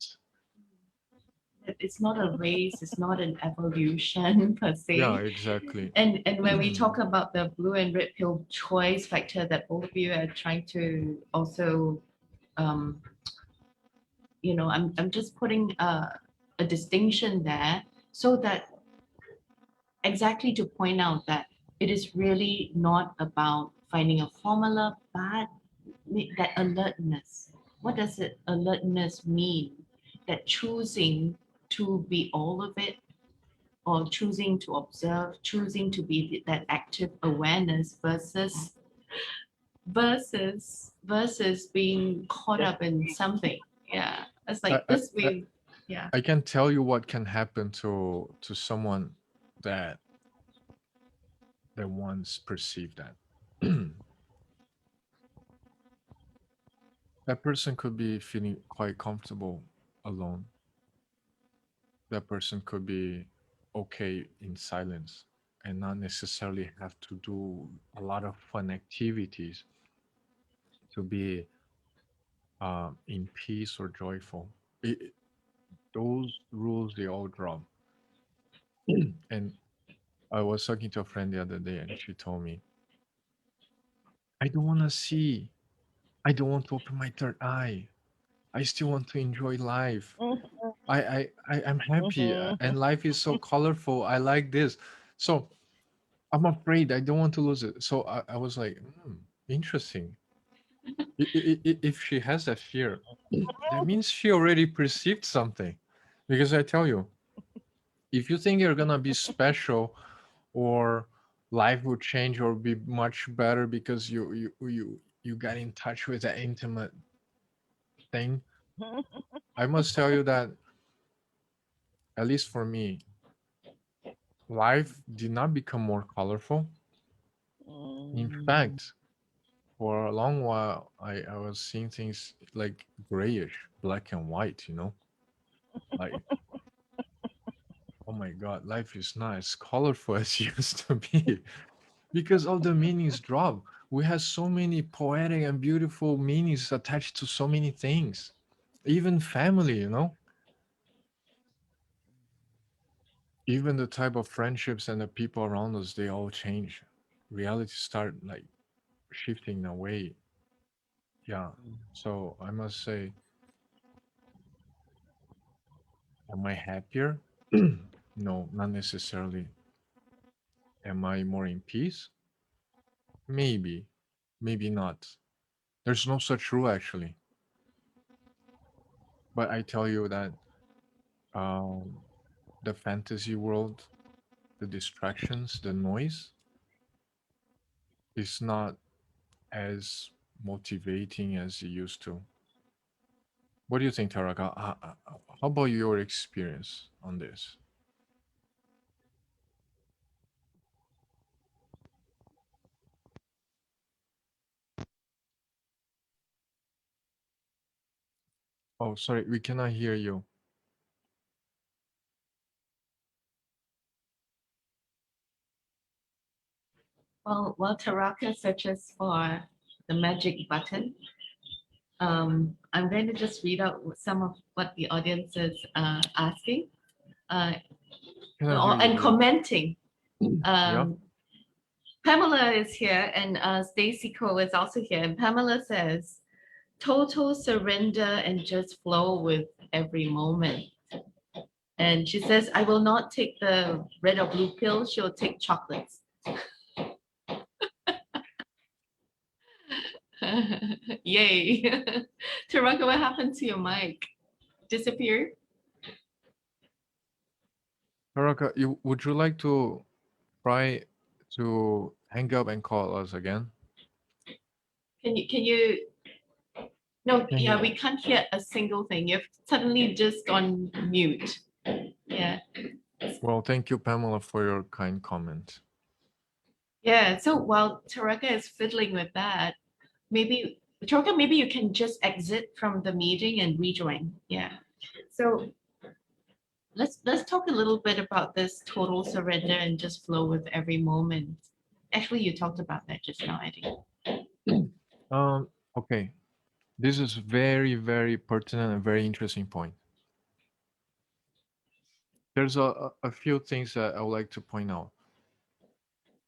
It's not a race, it's not an evolution per Yeah, se. exactly. And when we talk about the blue and red pill choice factor that both of you are trying to also, um, I'm just putting a distinction there so that exactly to point out that it is really not about finding a formula, but that alertness. What does it alertness mean? That choosing to be all of it or choosing to observe, choosing to be that active awareness versus being caught Just up in something. Yeah. It's I, like I, this I way. Yeah. I can tell you what can happen to someone that once perceived that. That person could be feeling quite comfortable alone. That person could be okay in silence and not necessarily have to do a lot of fun activities to be in peace or joyful. Those rules they all drop. And I was talking to a friend the other day, and she told me, "I don't want to see. I don't want to open my third eye. I still want to enjoy life. mm, I'm happy, mhm. and life is so colorful. I like this. So I'm afraid I don't want to lose it." So I was like, interesting. If she has that fear, that means she already perceived something. Because I tell you, if you think you're gonna be special or life will change or be much better because you got in touch with that intimate thing, I must tell you that, at least for me, life did not become more colorful. In Mm, fact, for a long while, I was seeing things like grayish, black and white, like, oh my God, life is not as colorful as it used to be because all the meanings drop. We have so many poetic and beautiful meanings attached to so many things, even family, even the type of friendships and the people around us, they all change. Reality start like shifting away. Yeah. So I must say, am I happier? No, not necessarily. Am I more in peace? Maybe, maybe not. There's no such rule actually. But I tell you that um, the fantasy world, the distractions, the noise is not as motivating as it used to. What do you think, Taraka? How about your experience on this? Oh, sorry, we cannot hear you. Well, while Taraka searches for the magic button, I'm going to just read out some of what the audience is asking uh, Cannot hear you, and dear. commenting. Yeah. Um, Pamela is here and Stacy Cole is also here. And Pamela says, total surrender and just flow with every moment. And she says, I will not take the red or blue pill. She'll take chocolates. Yay. Taraka, what happened to your mic? Disappeared? Taraka, would you like to try to hang up and call us again? Can you no, Can yeah, hear. we can't hear a single thing. You've suddenly just gone mute. Yeah. Well, thank you, Pamela, for your kind comment. Yeah. So while Taraka is fiddling with that, maybe, Taraka, maybe you can just exit from the meeting and rejoin. Yeah. So let's talk a little bit about this total surrender and just flow with every moment. Actually, you talked about that just now, Eddie. Okay. This is very, very pertinent and very interesting point. There's a few things that I would like to point out.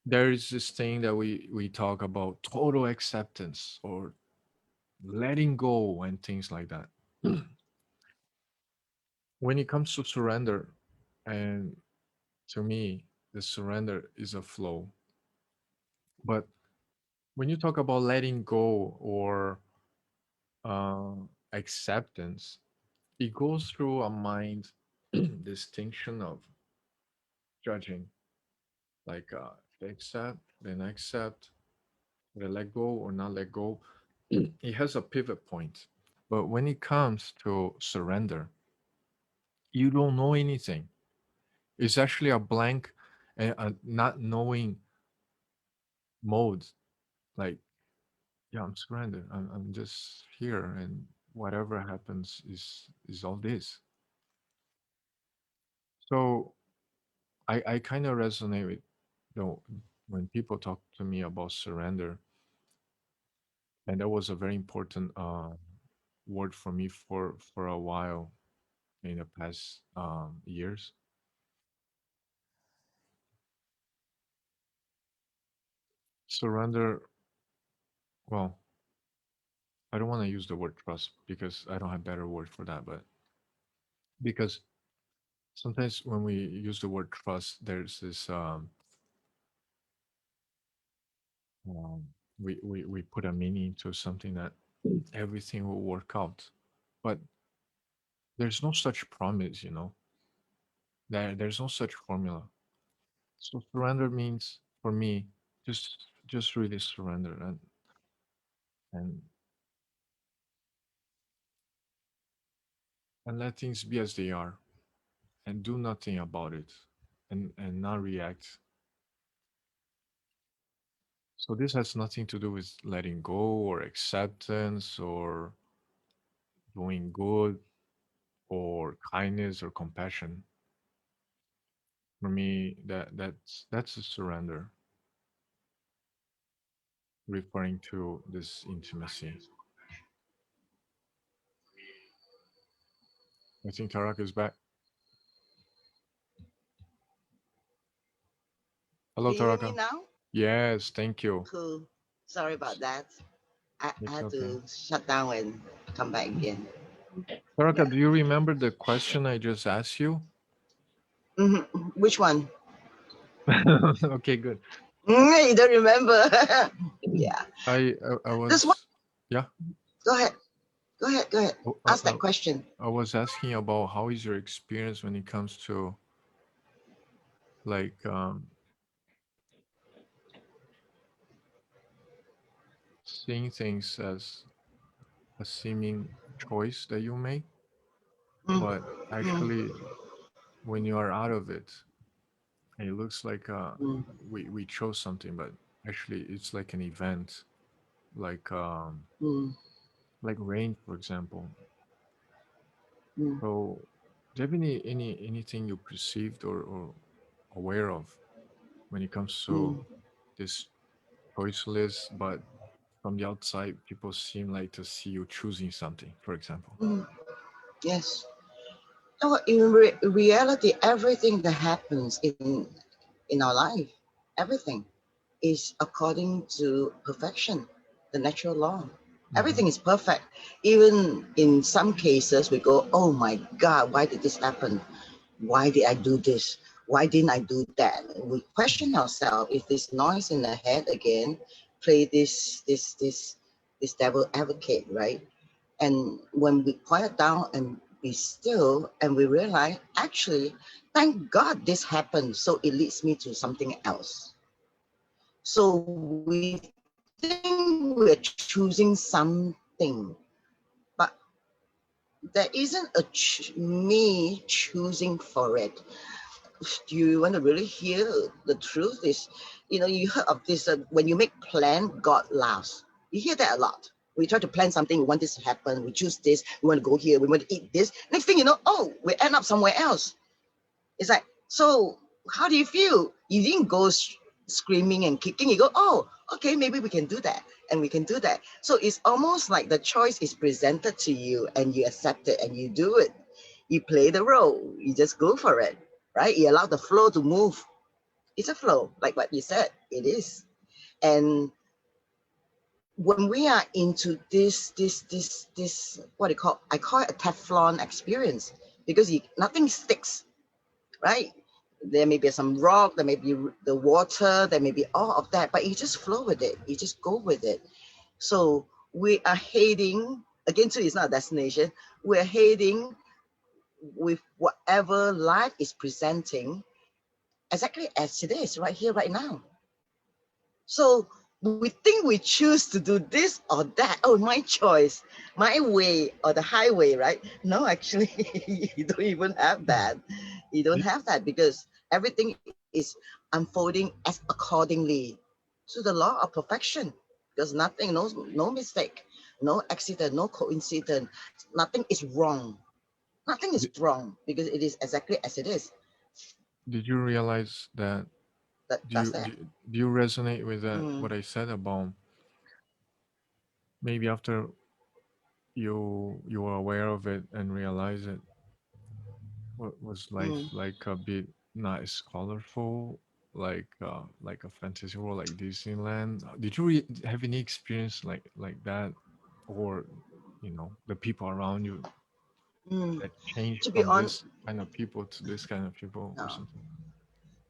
There is this thing that we talk about total acceptance or letting go and things like that. When it comes to surrender, and to me, the surrender is a flow. But when you talk about letting go or uh, acceptance, it goes through a mind distinction of judging, like accept, then accept, then let go or not let go. It has a pivot point. But when it comes to surrender, you don't know anything. It's actually a blank and a not knowing mode. Like, yeah, I'm surrendered. I'm just here, and whatever happens is all this. So I kind of resonate with, when people talk to me about surrender, and that was a very important word for me for a while in the past years. Surrender. Well, I don't want to use the word trust because I don't have better word for that, but because sometimes when we use the word trust, there's this um, we put a meaning to something that everything will work out, but there's no such promise, there's no such formula. So surrender means for me just really surrender and and let things be as they are and do nothing about it and not react. So this has nothing to do with letting go or acceptance or doing good or kindness or compassion. For me, that's a surrender, referring to this intimacy. I think Tarak is back. Do Hello, you hear me Taraka. now? Yes, thank you. Cool. Sorry about that. I It's had okay. to shut down and come back again. Taraka, Yeah. do you remember the question I just asked you? Which one? Okay, good. You don't remember? Yeah. I This one. was, yeah. Go ahead. Go ahead. Go ahead. Oh, Ask that question. I was asking about how is your experience when it comes to like seeing things as a seeming choice that you make, Mm, but mm, actually when you are out of it, it looks like mm, we chose something, but actually it's like an event, like mm, like rain, for example. mm, So, do you have anything you perceived or aware of when it comes to mm, this choice list, but from the outside, people seem like to see you choosing something, for example. mm. Yes. No, in reality, everything that happens in our life, everything is according to perfection, the natural law. Hmm. Everything is perfect. Even in some cases, we go, oh my God, why did this happen? Why did I do this? Why didn't I do that? We question ourselves if this noise in the head again play this devil advocate, right? And when we quiet down and be still and we realize, actually, thank God this happened. So it leads me to something else. So we think we're choosing something, but there isn't me choosing for it. Do you want to really hear the truth? Is you heard of this? When you make plan, God laughs. You hear that a lot. We try to plan something, we want this to happen, we choose this, we want to go here, we want to eat this. Next thing you know, oh, we end up somewhere else. It's like, so how do you feel? You didn't go screaming and kicking. You go, oh, okay, maybe we can do that. And we can do that. So it's almost like the choice is presented to you and you accept it and you do it. You play the role. You just go for it, right? You allow the flow to move. It's a flow, like what you said. It is. And when we are into this, what do you call? I call it a Teflon experience because nothing sticks, right? There may be some rock, there may be the water, there may be all of that, but you just flow with it. You just go with it. So we are heading, again, so it's not a destination. We're heading with whatever life is presenting exactly as it is right here, right now. So we think we choose to do this or that. Oh, my choice, my way or the highway, right? No, actually, you don't even have that. You don't have that because everything is unfolding as accordingly to the law of perfection. Because nothing, no mistake, no accident, no coincidence, nothing is wrong. Nothing is Did, wrong because it is exactly as it is. did you realize that? That's that. Do you resonate with that? Mm, What I said about maybe after you were aware of it and realize it, what was life mm, like a bit not as colorful, like a fantasy world like Disneyland? Did you have any experience like that, or the people around you mm. that changed To be from on, this kind of people to this kind of people or no. something?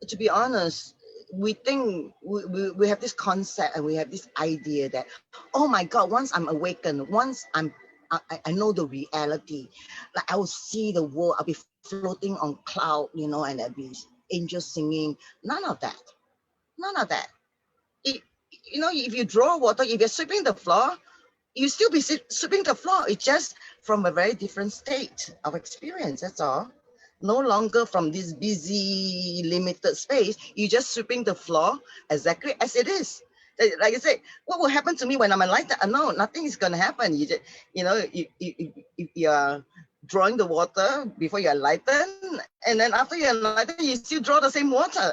To be honest, we think we have this concept and we have this idea that, oh my God, once I'm awakened, once I know the reality, like I will see the world, I'll be floating on cloud, and there'll be angels singing. None of that. None of that. It, if you draw water, if you're sweeping the floor, you still be sweeping the floor. It's just from a very different state of experience. That's all. No longer from this busy, limited space. You're just sweeping the floor exactly as it is. Like I said, what will happen to me when I'm enlightened? No, nothing is going to happen. You just, you're drawing the water before you're enlightened, and then after you're enlightened, you still draw the same water,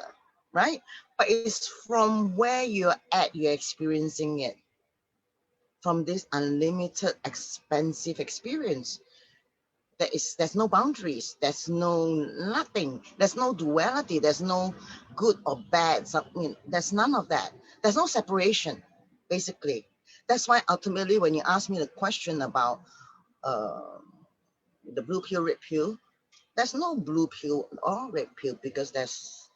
right? But it's from where you're at, you're experiencing it from this unlimited, expansive experience. There's no boundaries, there's no nothing, there's no duality, there's no good or bad. There's none of that. There's no separation, basically. That's why ultimately, when you ask me the question about uh, the blue pill, red pill, there's no blue pill or red pill because there's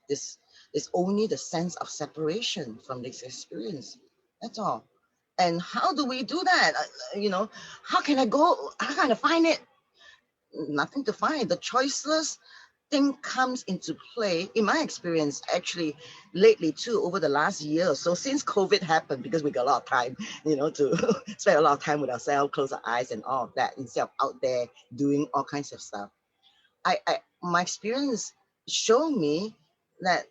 only the sense of separation from this experience. That's all. And how do we do that? How can I go? How can I find it? Nothing to find. The choiceless thing comes into play, in my experience, actually, lately too, over the last year or so, since COVID happened, because we got a lot of time, to spend a lot of time with ourselves, close our eyes and all of that, instead of out there doing all kinds of stuff. My experience showed me that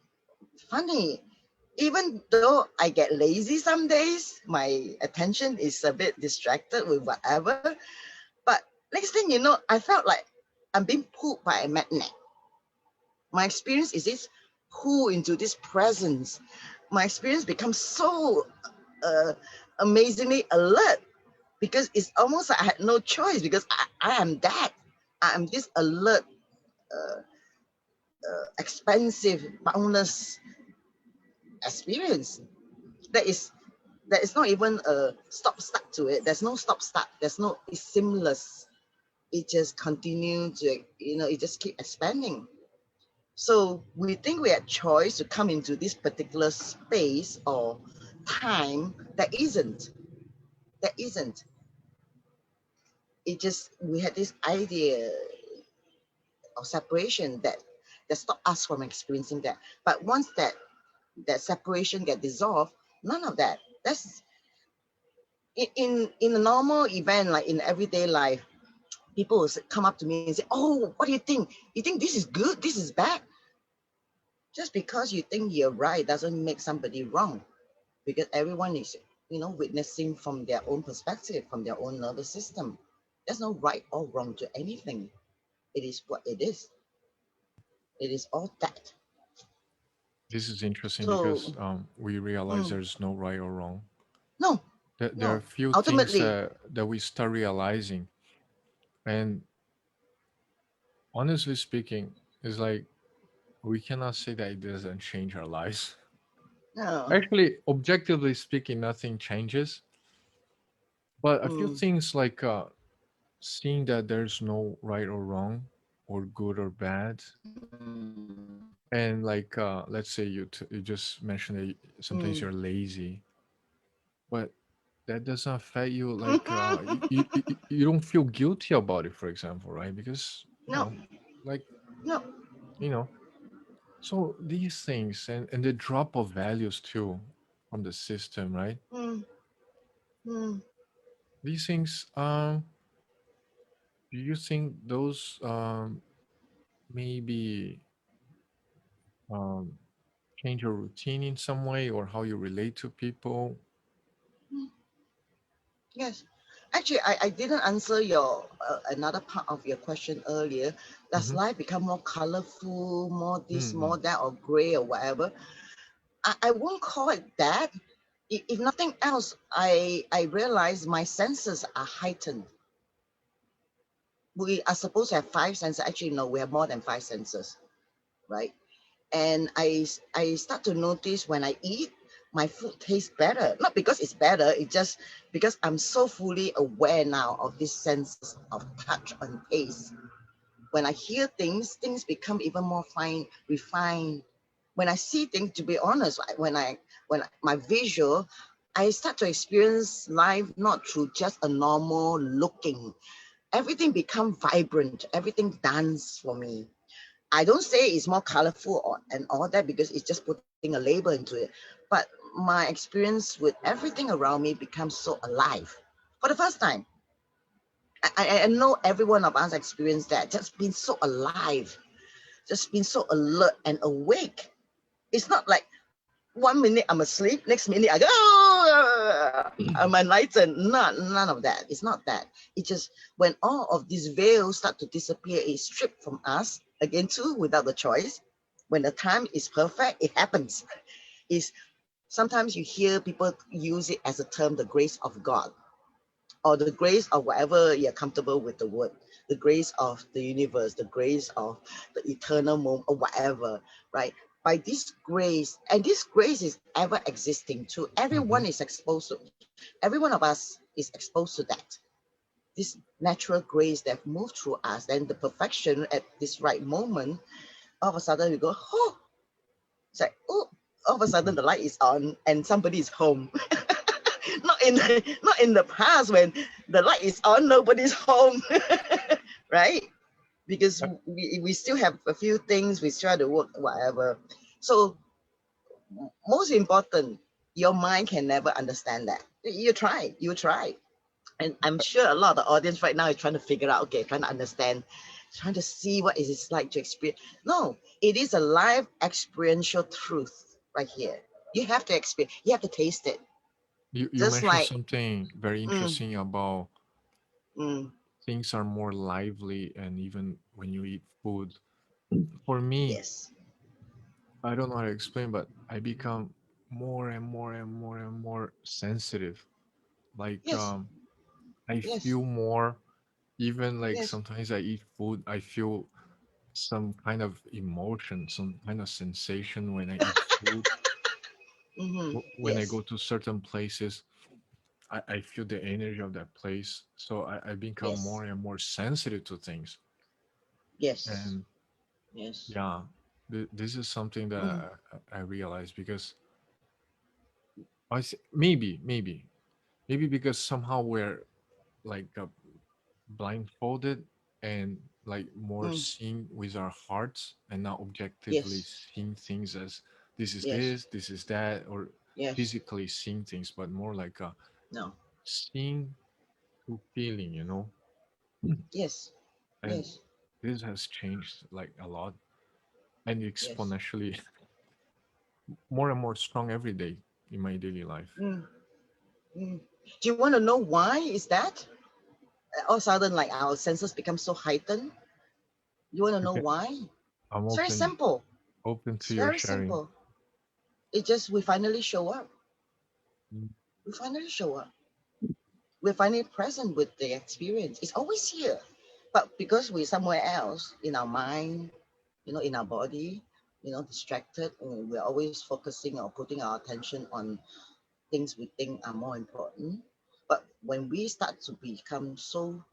funny, even though I get lazy some days, my attention is a bit distracted with whatever. But next thing you know, I felt like I'm being pulled by a magnet. My experience is this pull into this presence. My experience becomes so uh, amazingly alert because it's almost like I had no choice because I am that. I am this alert, uh, expansive, boundless experience. That is there is not even a stop start to it. There's no stop start. It's seamless. It just continues to, it just keep expanding. So we think we had choice to come into this particular space or time that isn't. That isn't. It just, we had this idea of separation that stopped us from experiencing that. But once that separation get dissolved, none of that. That's in a normal event, like in everyday life, people will come up to me and say, oh, what do you think? You think this is good? This is bad? Just because you think you're right doesn't make somebody wrong, because everyone is witnessing from their own perspective, from their own nervous system. There's no right or wrong to anything. It is what it is. It is all that. This is interesting because So, we realize mm, there's no right or wrong. no, There are a no. few things Ultimately, that we start realizing, and honestly speaking, it's like we cannot say that it doesn't change our lives. no. Actually, objectively speaking, nothing changes. But a few Mm, things like seeing that there's no right or wrong, or good or bad, mm, and like let's say you just mentioned that mm. sometimes you're lazy, but that doesn't affect you. Like you don't feel guilty about it, for example, right? Because No, like no. you know, so these things and the drop of values too from the system, right? Mm, mm. These things, do you think those maybe um, change your routine in some way or how you relate to people? Yes. Actually, I didn't answer your another part of your question earlier. Does Mm-hmm. life become more colorful, more this, Mm-hmm. more that, or gray or whatever? I won't call it that. If nothing else, I realize my senses are heightened. We are supposed to have five senses. Actually, no, we have more than five senses, right? And I start to notice when I eat, my food tastes better. Not because it's better, it's just because I'm so fully aware now of these senses of touch and taste. When I hear things, things become even more fine, refined. When I see things, to be honest, when my visual, I start to experience life not through just a normal looking. Everything become vibrant. Everything dance for me. I don't say it's more colorful and all that because it's just putting a label into it. But my experience with everything around me becomes so alive for the first time. I know every one of us experienced that, just being so alive, just being so alert and awake. It's not like 1 minute I'm asleep, next minute I go, oh, I'm enlightened. None of that. It's not that. It's just when all of these veils start to disappear, it's stripped from us again too, without the choice. When the time is perfect, it happens. Is sometimes you hear people use it as a term, the grace of God, or the grace of whatever you're comfortable with the word, the grace of the universe, the grace of the eternal moment, or whatever, right? By this grace, and this grace is ever existing too. Mm-hmm. Everyone is exposed to, every one of us is exposed to that. This natural grace that moves through us, and the perfection at this right moment, all of a sudden we go, oh, it's like, oh, all of a sudden the light is on and somebody is home. Not in the past when the light is on, nobody's home, right? Because we still have a few things, we try to work, whatever. So most important, your mind can never understand that. You try. And I'm sure a lot of the audience right now is trying to figure out, okay, trying to understand, trying to see what is it like to experience. No, it is a live experiential truth right here. You have to experience, you have to taste it. You Just mentioned like, something very mm, interesting about mm, things are more lively, and even when you eat food. For me, yes, I don't know how to explain, but I become more and more and more and more sensitive. Like yes, I yes, feel more. Even like yes. sometimes I eat food, I feel some kind of emotion, some kind of sensation when I eat food. Mm-hmm. When I Yes, go to certain places, I feel the energy of that place. So I become yes, more and more sensitive to things. yes, And yes. yeah, this is something that Mm, I realize because maybe because somehow we're like blindfolded and like more mm, seeing with our hearts and not objectively yes, seeing things as yes, this is that, or yes. physically seeing things, but more like No, seeing through feeling, yes, and yes, this has changed like a lot and yes. exponentially more and more strong every day in my daily life. Mm. Mm. Do you want to know why is that? All of a sudden, like our senses become so heightened. You want to know Okay, why? I'm It's very open simple. to It's your very sharing. simple. It just we finally show up. Mm. We finally show up. We're finally present with the experience. It's always here. But because we're somewhere else in our mind, in our body, distracted, and we're always focusing or putting our attention on things we think are more important. But when we start to become so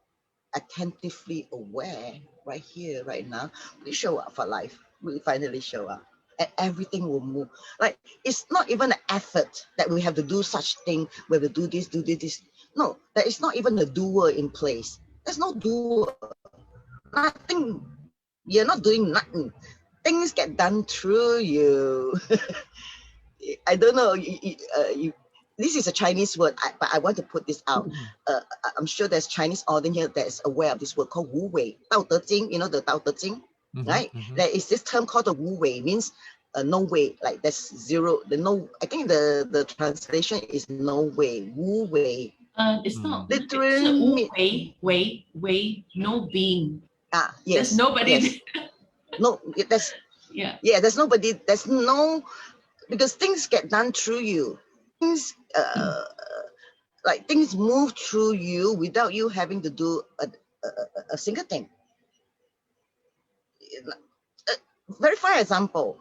attentively aware right here, right now, we show up for life. We finally show up. And everything will move. Like it's not even an effort that we have to do such thing, we have to do this, do this, this. No, there is not even a doer in place. There's no doer. Nothing. You're not doing nothing. Things get done through you. I don't know. This is a Chinese word, but I want to put this out. I'm sure there's Chinese audience here that's aware of this word called Wu Wei. Tao Te Jing, the Tao Te Jing, Mm-hmm, right? mm-hmm. There is this term called the Wu Wei, means no way, like there's zero, the no. I think the translation is no way. Wu Wei It's not. Mm. It's literally wu mean wei, no being. There's yes, nobody. no, there's Yeah. there's nobody, there's no, because things get done through you. Things like things move through you without you having to do a single thing. Very fine example.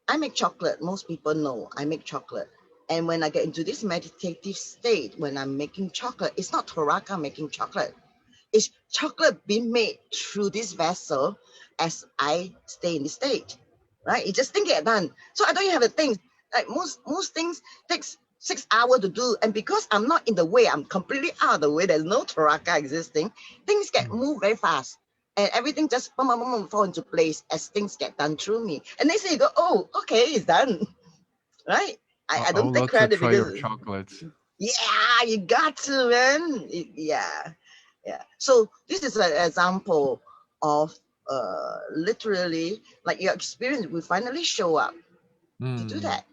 I make chocolate. Most people know I make chocolate. And when I get into this meditative state, when I'm making chocolate, it's not Taraka making chocolate. It's chocolate being made through this vessel as I stay in this state, right? It just things get done. So I don't even have a thing. Like most things takes 6 hours to do. And because I'm not in the way, I'm completely out of the way, there's no Taraka existing, things get moved very fast. And everything just boom, boom, boom, fall into place as things get done through me. And next thing you go, oh, okay, it's done, right? I I don't would take love to credit try your because, chocolates. yeah, you got to, man. Yeah. So this is an example of literally like your experience will finally show up to do Mm. that.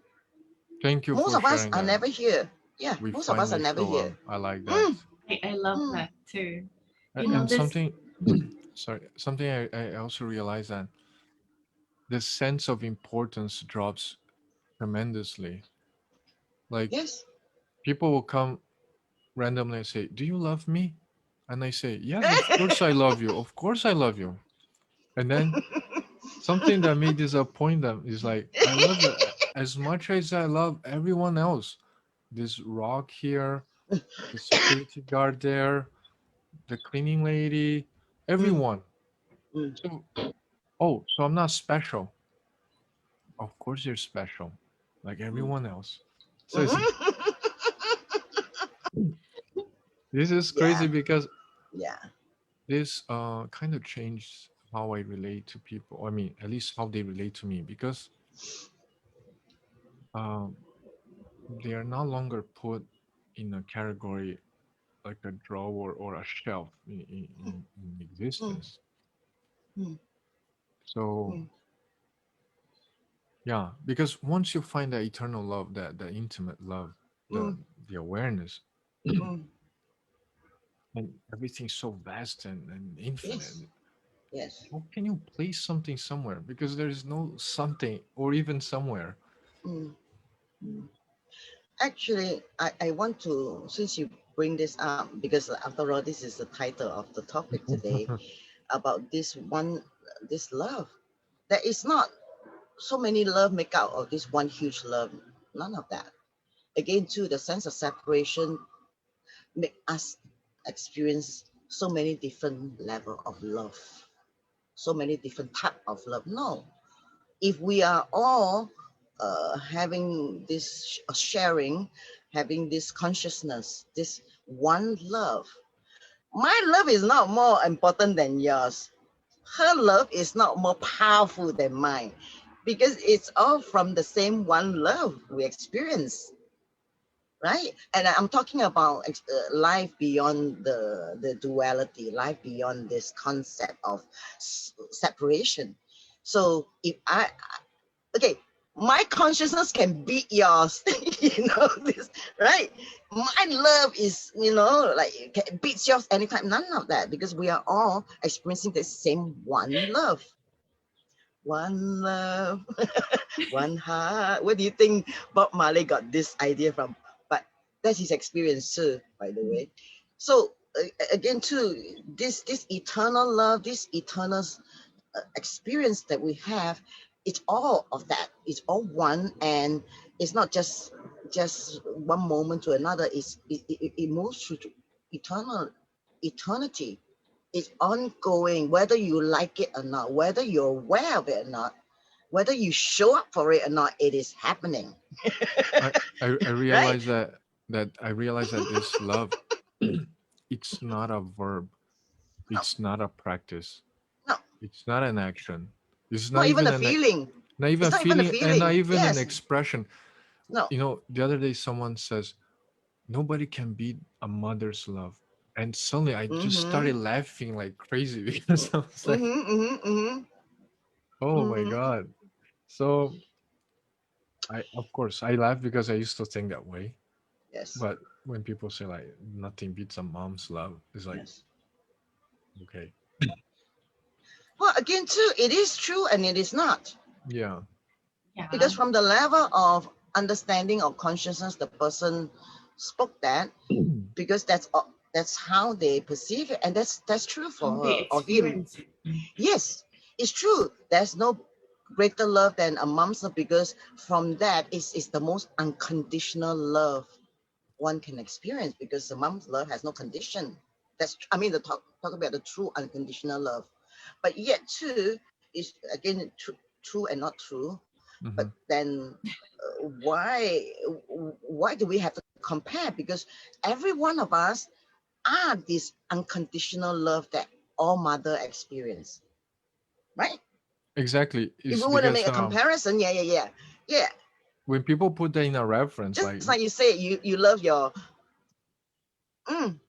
Thank you Most for of us sharing are that. never here. Yeah, We most of us are finally never show up. here. I like that. Mm, I love mm, that too. And This. something, sorry, something I also realized that the sense of importance drops tremendously. Like yes. people will come randomly and say, "Do you love me?" And I say, "Yes, of course I love you. Of course I love you." And then something that may disappoint them is like, "I love you as much as I love everyone else. This rock here, the security guard there, the cleaning lady, Mm, everyone. mm, So, oh, so I'm not special. Of course you're special, like mm, everyone else." So it's mm. this is Yeah, crazy because yeah. this kind of changed how I relate to people. I mean, at least how they relate to me, because um, they are no longer put in a category like a drawer or a shelf in Mm, existence. mm, So mm, yeah, because once you find that eternal love, that the intimate love, the mm, the awareness, mm. and everything's so vast and infinite, Yes, yes. how can you place something somewhere? Because there is no something or even somewhere. Mm, mm. Actually, I want to, since you bring this up, because after all, this is the title of the topic today about this love. There is not so many love make out of this one huge love. None of that. Again, too, the sense of separation make us experience so many different level of love, so many different type of love. No, if we are all having this sharing, having this consciousness, this one love, my love is not more important than yours. Her love is not more powerful than mine, because it's all from the same one love we experience, right? And I'm talking about life beyond the duality, life beyond this concept of separation. So if okay, my consciousness can beat yours. This, right? My love is, like beats yours anytime. None of that, because we are all experiencing the same one love. One love, one heart. Where do you think Bob Marley got this idea from? But that's his experience too, by the way. So again, too, this eternal love, this eternal experience that we have, it's all of that. It's all one, and it's not just one moment to another. It moves through to eternity. It's ongoing, whether you like it or not, whether you're aware of it or not, whether you show up for it or not. It is happening. I Right? realize that this love, it's not a verb, No, it's not a practice, no, it's not an action, it's not not even even a feeling. not even It's not even a feeling, and not feeling. even an Yes. expression. No. The other day someone says nobody can beat a mother's love, and suddenly I just Mm-hmm. started laughing like crazy because I was like, Mm-hmm. Mm-hmm. Mm-hmm. oh my Mm-hmm. god. So I, of course, I laugh because I used to think that way. Yes. But when people say like nothing beats a mom's love, it's like, Yes. okay, Well, again, too, it is true and it is not. yeah, Because Yeah. from the level of understanding of consciousness, the person spoke that, because that's how they perceive it, and that's true for How they her or him. experience it. Yes, it's true. There's no greater love than a mom's love, because from that is the most unconditional love one can experience, because the mom's love has no condition. The talk about the true unconditional love. But yet too is again true and not true. But hmm then why do we have to compare? Because every one of us are this unconditional love that all mother experience, right? exactly. If It's we want to because make a comparison, yeah. when people put that in a reference, Just like, like you say, you love your mm,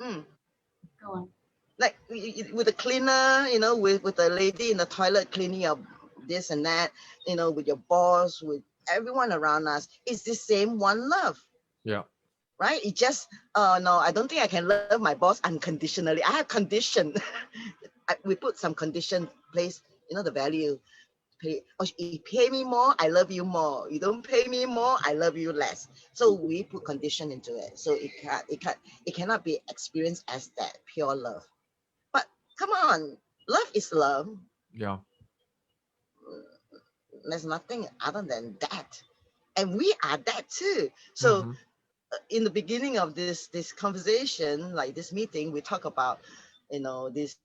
mm, Go on. like with a cleaner, with a lady in the toilet cleaning up this and that, with your boss, with everyone around us, it's the same one love, yeah, right? It just, no, I don't think I can love my boss unconditionally. I have condition. We put some condition place, the value. You pay me more, I love you more. You don't pay me more, I love you less. So we put condition into it. So it cannot be experienced as that pure love. But come on, love is love. yeah, There's nothing other than that. And we are that too. So hmm in the beginning of this conversation, like this meeting, we talk about, this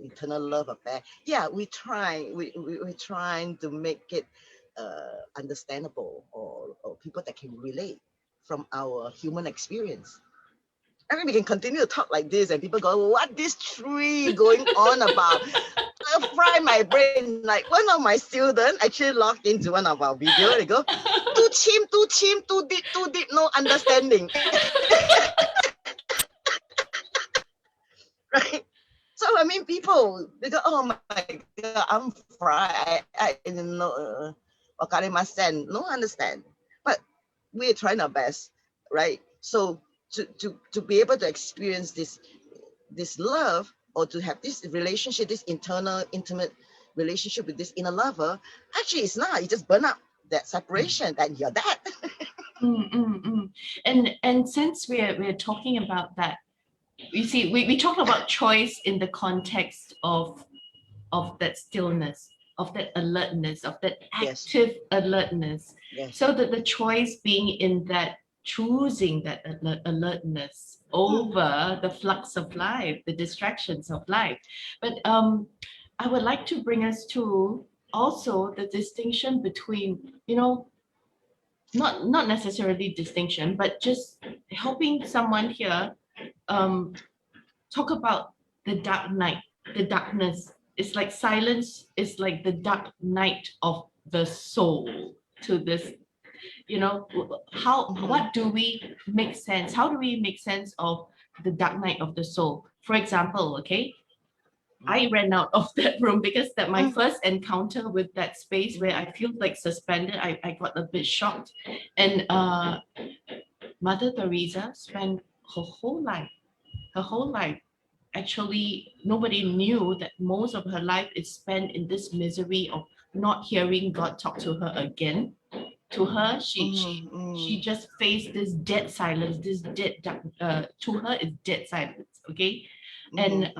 eternal love affair. Yeah, we're trying to make it understandable, or people that can relate from our human experience. I mean, we can continue to talk like this, and people go, "What this tree going on about?" Fry my brain. Like one of my students actually logged into one of our video. They go, too chim, too deep, no understanding." Right? So I mean, people they go, "Oh my god, I'm fried. I didn't know. Wakarimasen, no understand." But we're trying our best, right? So to be able to experience this love, or to have this relationship, this internal intimate relationship with this inner lover, actually it's not. You just burn up that separation, and you're that. Mm, mm, mm. And since we're talking about that, you see, we talk about choice in the context of that stillness, of that alertness, of that Yes, active alertness. yes. So that the choice being in that choosing that alertness over the flux of life, the distractions of life. But I would like to bring us to also the distinction between, not necessarily distinction, but just helping someone here um, talk about the dark night, the darkness. It's like silence is like the dark night of the soul to this, Mm-hmm. what do we make sense? How do we make sense of the dark night of the soul? For example, okay, I ran out of that room because that my Mm. first encounter with that space where I feel like suspended, I got a bit shocked. And Mother Teresa spent her whole life, actually, nobody knew that most of her life is spent in this misery of not hearing God talk to her again. To her, she just faced this dead silence, this dead to her is dead silence. Okay. And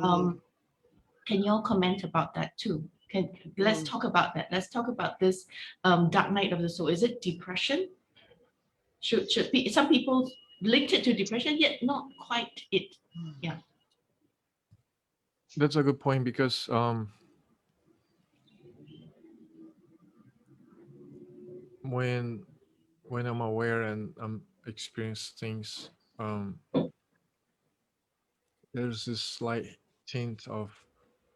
can you all comment about that too? Let's talk about that. Let's talk about this dark night of the soul. Is it depression? Should be some people linked it to depression, yet not quite it. Yeah. That's a good point because when I'm aware and I'm experience things, there's this slight tint of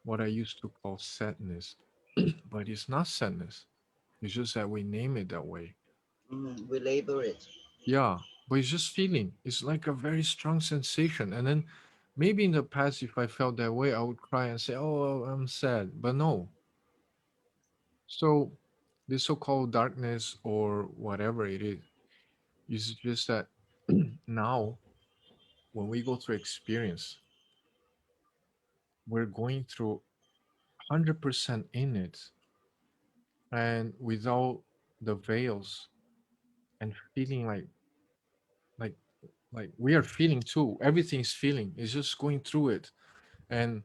what I used to call sadness, but it's not sadness. It's just that we name it that way. We label it. Yeah, but it's just feeling. It's like a very strong sensation. And then maybe in the past, if I felt that way, I would cry and say, "Oh, I'm sad." But no. So this so-called darkness or whatever it is just that now when we go through experience, we're going through 100% in it, and without the veils and feeling like like we are feeling too. Everything's feeling. It's just going through it. And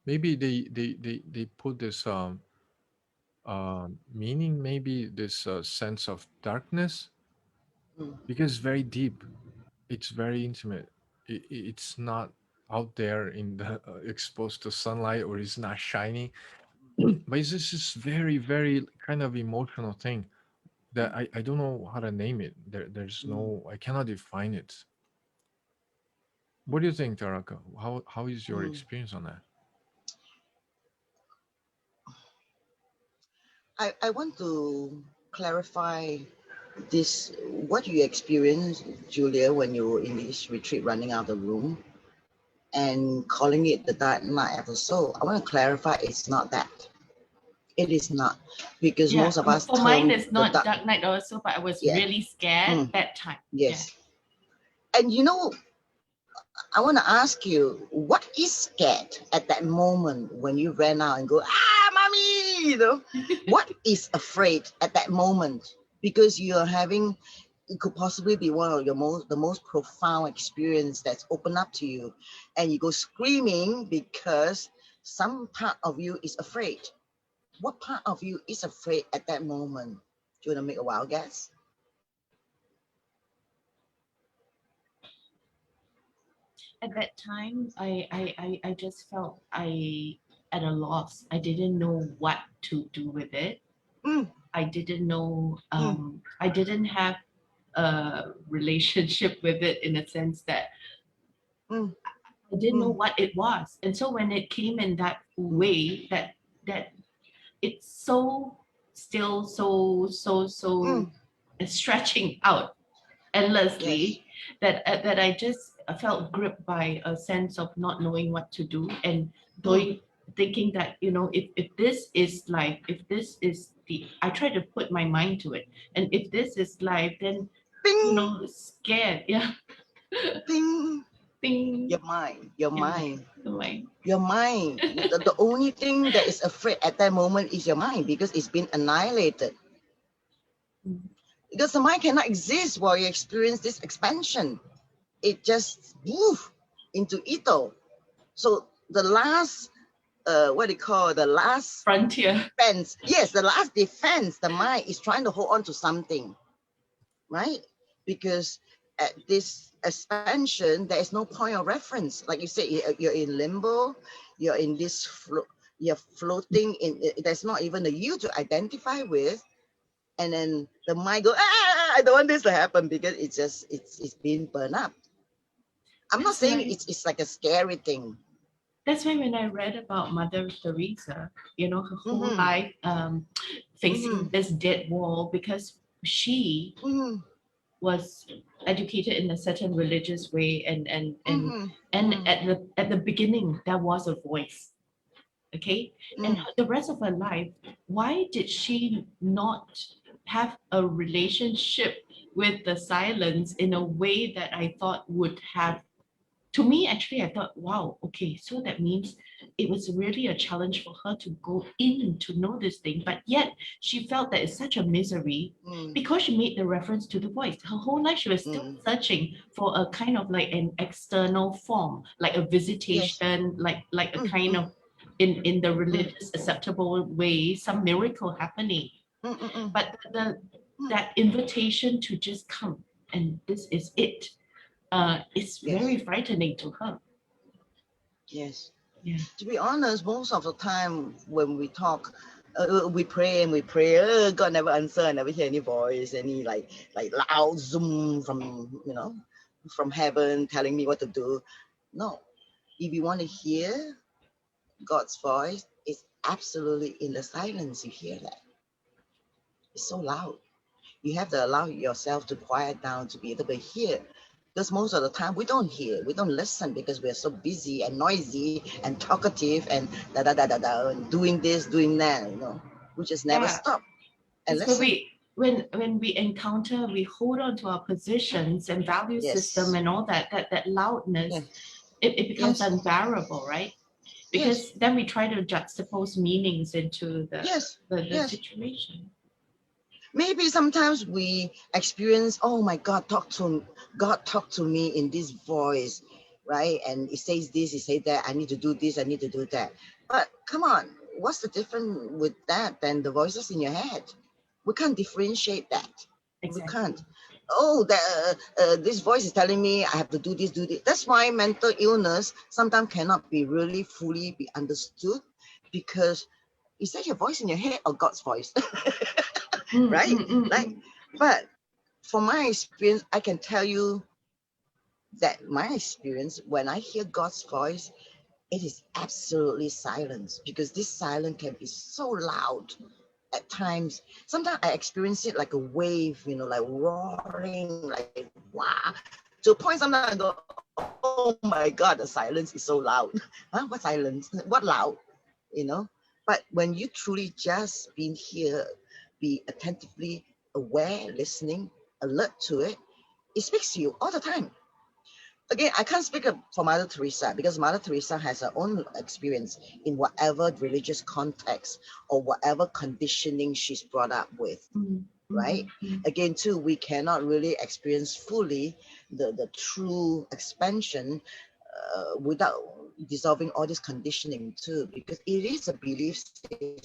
maybe they put this meaning, maybe this sense of darkness, Mm. because it's very deep, it's very intimate. It's not out there in the exposed to sunlight, or it's not shiny, but it's just this very very kind of emotional thing that I don't know how to name it. There's Mm. no, I cannot define it. What do you think, Taraka? How is your Mm. experience on that? I want to clarify this, what you experienced, Julia, when you were in this retreat running out of the room and calling it the dark night of the soul. I want to clarify it's not that. It is not. Because Yeah. most of us For mine, term it's the not dark. dark night also, but I was Yeah. really scared Mm. that time. Yeah. Yes. And you know, I want to ask you, what is scared at that moment when you ran out and go, mommy, what is afraid at that moment? Because you're having, it could possibly be one of the most profound experience that's opened up to you. And you go screaming because some part of you is afraid. What part of you is afraid at that moment? Do you want to make a wild guess? At that time, I just felt at a loss. I didn't know what to do with it. Mm. I didn't know. Mm. I didn't have a relationship with it in a sense that Mm. I didn't know Mm. what it was. And so when it came in that way, that it's so still so Mm. stretching out Yes. endlessly that I just felt gripped by a sense of not knowing what to do and Mm. going thinking that if this is life, if this is the I try to put my mind to it, and if this is life, then Bing. scared. Yeah. Bing. Bing. Your mind. Your In my mind. mind. Your mind. The only thing that is afraid at that moment is your mind because it's been annihilated. Mm. Because the mind cannot exist while you experience this expansion. It just woof into Ito. So the last, what do you call the last Frontier. defense? Yes, the last defense. The mind is trying to hold on to something, right? Because at this expansion, there is no point of reference. Like you said, you're in limbo. You're in this. You're floating in. There's not even a you to identify with. And then the mind goes, I don't want this to happen because it's being burned up. I'm not That's saying why. it's like a scary thing. That's why when I read about Mother Teresa, her whole Mm-hmm. life facing Mm-hmm. this dead wall because she Mm-hmm. was educated in a certain religious way, and Mm-hmm. at the beginning there was a voice, okay, and Mm. the rest of her life, why did she not have a relationship with the silence in a way that I thought would have, to me, actually, I thought, wow, okay, so that means it was really a challenge for her to go in to know this thing, but yet she felt that it's such a misery Mm. because she made the reference to the voice. Her whole life, she was still Mm. searching for a kind of like an external form, like a Yes. visitation, like a Mm. kind Mm. of in the Mm. religious acceptable way, some miracle happening. Mm. Mm. Mm. But Mm. that invitation to just come and this is it, is Yes. very frightening to her. Yes. Yeah. To be honest, most of the time when we talk, we pray and we pray. God never answer. I never hear any voice, any like loud zoom from from heaven telling me what to do. No, if you want to hear God's voice, it's absolutely in the silence. You hear that. It's so loud. You have to allow yourself to quiet down to be able to hear. Because most of the time we don't hear, we don't listen because we're so busy and noisy and talkative and da da da da da and doing this, doing that. We just never Yeah. stop and It's when listen. we encounter, we hold on to our positions and value system Yes, and all that loudness, yes, it becomes yes, unbearable, right? yes, Because then we try to juxtapose meanings into yes, the yes. situation. Maybe sometimes we experience, oh my God talk to me in this voice, right? And it says this, it says that, I need to do this, I need to do that. But come on, what's the difference with that than the voices in your head? We can't differentiate that. We Exactly. can't. Oh, this voice is telling me I have to do this, do this. That's why mental illness sometimes cannot be really fully be understood, because is that your voice in your head or God's voice? Mm, Right? mm, mm, Like, mm. but from my experience, I can tell you that my experience, when I hear God's voice, it is absolutely silence, because this silence can be so loud at times. Sometimes I experience it like a wave, like roaring, like wow. To a point, sometimes I go, oh my God, the silence is so loud. Huh? What silence? What loud? You know? But when you truly just being here, be attentively aware, listening, alert to it, it speaks to you all the time. Again, I can't speak for Mother Teresa, because Mother Teresa has her own experience in whatever religious context or whatever conditioning she's brought up with, Mm, right? mm, mm. Again, too, we cannot really experience fully the true expansion without dissolving all this conditioning too, because it is a belief system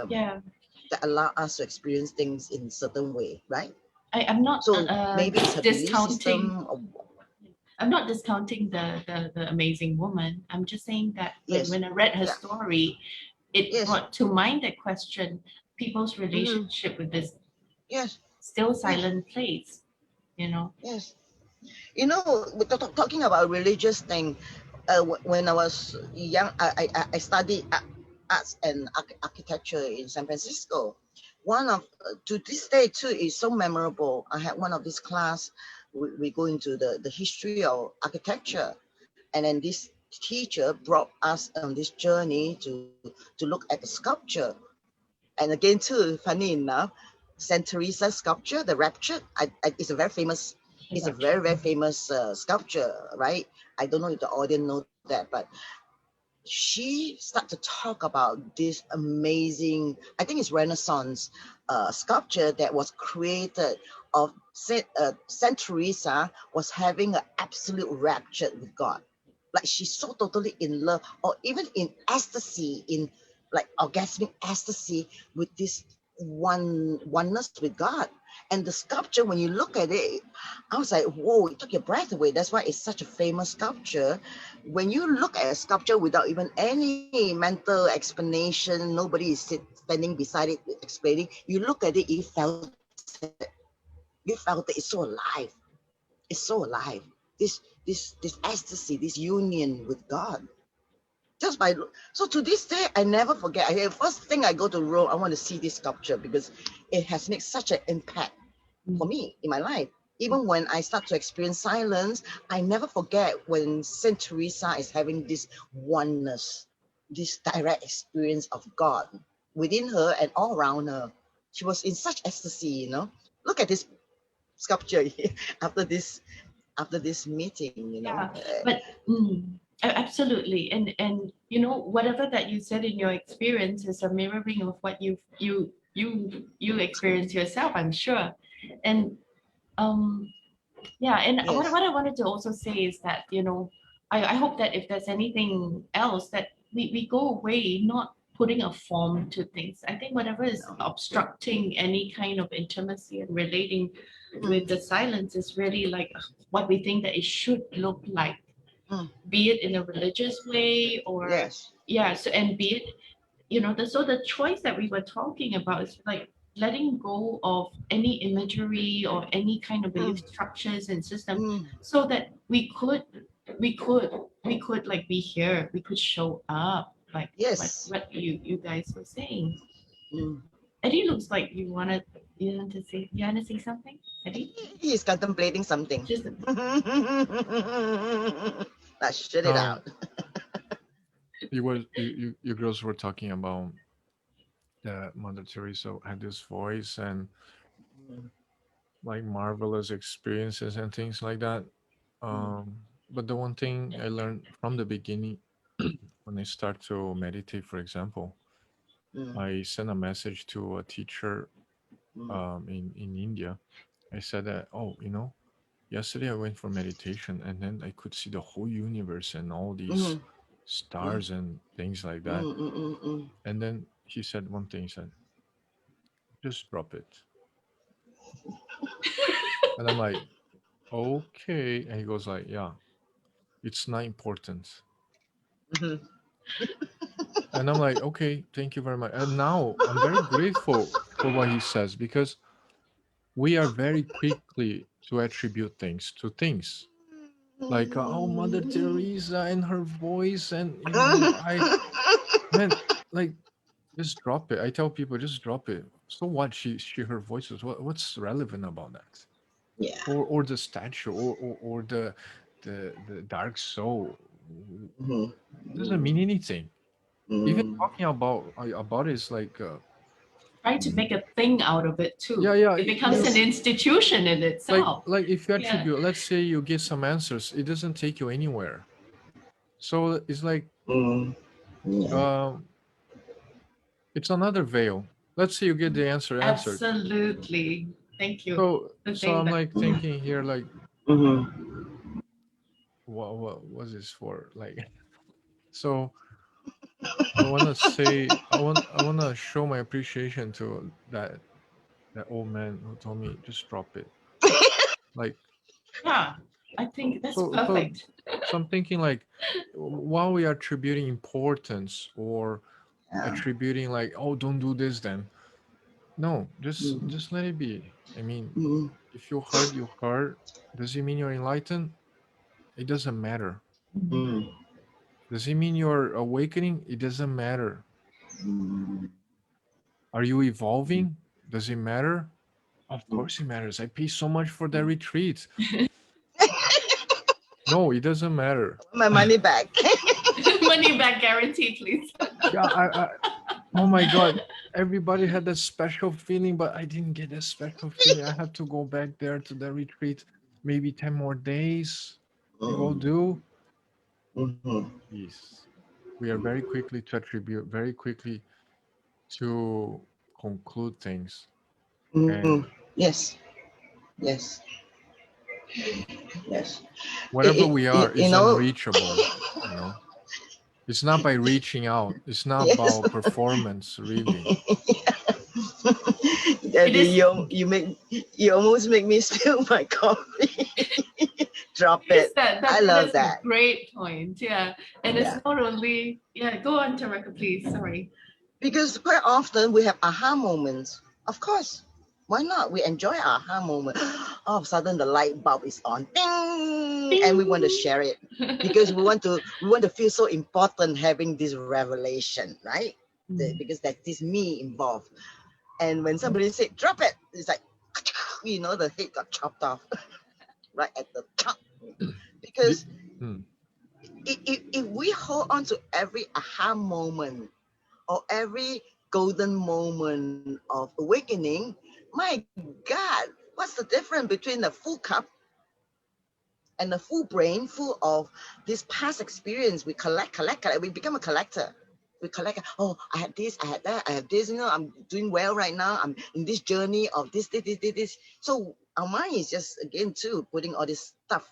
Yeah, that allow us to experience things in certain way, right? I'm not So maybe it's her belief discounting. system. Or, I'm not discounting the amazing woman. I'm just saying that yes, when I read her yeah, story, it yes, brought to mind that question, people's mm-hmm, relationship with this yes, still yes, silent place, you know. yes. We're talking about religious thing. When I was young, I studied arts and architecture in San Francisco. One of to this day too is so memorable. I had one of this class. We go into the history of architecture, and then this teacher brought us on this journey to look at the sculpture. And again too, funny enough, Saint Teresa sculpture, the Rapture, it's a very famous, The it's a rapture. very famous sculpture, right? I don't know if the audience know that, but she started to talk about this amazing, I think it's Renaissance sculpture that was created of Saint Teresa was having an absolute rapture with God. Like she's so totally in love, or even in ecstasy, in like orgasmic ecstasy with this oneness with God. And the sculpture, when you look at it, I was like, whoa, it took your breath away. That's why it's such a famous sculpture. When you look at a sculpture without even any mental explanation, nobody is standing beside it explaining, you look at it, you felt it, it's so alive. It's so alive. This ecstasy, this union with God. Just by so to this day, I never forget. First thing I go to Rome, I want to see this sculpture because it has made such an impact for me in my life. Even when I start to experience silence, I never forget when Saint Teresa is having this oneness, this direct experience of God within her and all around her. She was in such ecstasy, Look at this sculpture after this meeting. Yeah, but absolutely, and whatever that you said in your experience is a mirroring of what you experience yourself, I'm sure, and um yeah, and what Yes. what I wanted to also say is that I hope that if there's anything else that we go away not putting a form to things. I think whatever is No. obstructing any kind of intimacy and relating with Mm, the silence is really like what we think that it should look like, mm, be it in a religious way or yes. yeah, so and be it the choice that we were talking about is like letting go of any imagery or any kind of belief Mm, structures and system mm, so that we could like be here, we could show up like what yes. what you guys were saying. Mm. Eddie looks like you want to say something, Eddie? He is contemplating something. Just Let's shut it Um, out. you girls were talking about Mother Teresa had this voice and like marvelous experiences and things like that. Mm, Um, but the one thing I learned from the beginning, when I start to meditate, for example, mm, I sent a message to a teacher mm, in India. I said that, oh, yesterday I went for meditation and then I could see the whole universe and all these mm, mm, stars and things like that. mm, mm, mm, And then he said one thing, he said, just drop it. And I'm like, okay. And he goes like, yeah, it's not important. mm, And I'm like, okay, thank you very much. And now I'm very grateful for what he says because we are very quickly to attribute things to things. Like, oh, Mother Teresa and her voice. And, man, like, just drop it. I tell people, just drop it. So what? Her voice is what's relevant about that? yeah. Or the statue or the dark soul Mm, doesn't mean anything. Even mm, talking about it is like try to make a thing out of it too. yeah, It becomes an yes. institution in itself. like if you Yeah. attribute, let's say you get some answers, it doesn't take you anywhere. So it's like Mm, yeah. um it's another veil. Let's say you get the answer answered. Absolutely. Thank you for So saying I'm that. like thinking here like Mm-hmm. what was this for? Like so I wanna say I wanna show my appreciation to that old man who told me just drop it. Like Yeah, I think that's so so perfect. so I'm thinking like while we are attributing importance or Yeah. attributing like, oh, don't do this then. No, Mm, just let it be. I mean, mm, if you heard, you heard. Does it mean you're enlightened? It doesn't matter. mm, Does it mean you're awakening? It doesn't matter. mm, Are you evolving? Does it matter? Of mm. course it matters. I pay so much for that retreat. No, it doesn't matter. My money back. Money back guarantee, please. Yeah, oh my God. Everybody had that special feeling, but I didn't get that special feeling. I have to go back there to the retreat, maybe 10 more days. You all Mm, do? mhm, Yes. We are very quickly to attribute, very quickly to conclude things. mm. And Yes, yes, yes. whatever we are You is know, unreachable, you know. It's not by reaching out. It's not yes. about performance, really. It Daddy, is you almost make me spill my coffee. Drop it is it. that I that love that's a that. great point. Yeah. And it's Yeah. not only go on, Taraka, please. Sorry. Because quite often we have aha moments. Of course. Why not? We enjoy our aha moment. All of a sudden the light bulb is on. Ding! And we want to Ding. share it. Because we want to feel so important having this revelation, right? Because there's this me involved. And when somebody said drop it, it's like the head got chopped off right at the top. The- Because mm, if we hold on to every aha moment or every golden moment of awakening, my God, what's the difference between the full cup and the full brain full of this past experience? We collect. We become a collector. We collect. Oh, I had this, I had that, I have this. I'm doing well right now. I'm in this journey of this. So our mind is just again too putting all this stuff,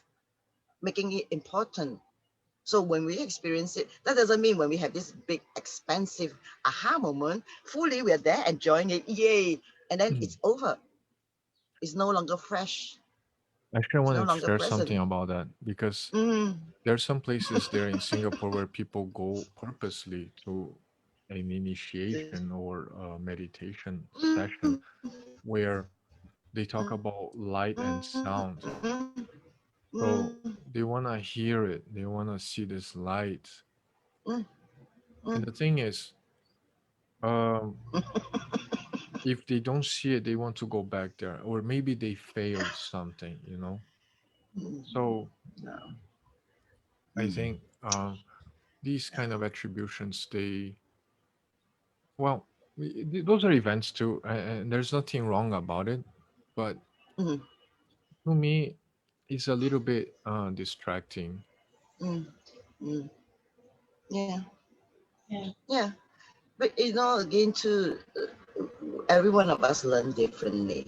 making it important. So when we experience it, that doesn't mean when we have this big, expansive aha moment, fully we're there enjoying it, yay, and then mm. it's over. It's no longer fresh. Actually, I It's want no to longer share something present. about that because Mm, there are some places there in Singapore where people go purposely to an this, initiation or a meditation mm, session where they mm, talk about light and sound. mm, So mm, they want to hear it, they want to see this light. mm, And mm, the thing is, um, if they don't see it, they want to go back there, or maybe they failed something. mm, So no, I mm, think these kind of attributions, well, those are events too, and there's nothing wrong about it. But mm, to me, it's a little bit distracting. mm, mm. Yeah, Yeah. yeah. But again, too, every one of us learn differently.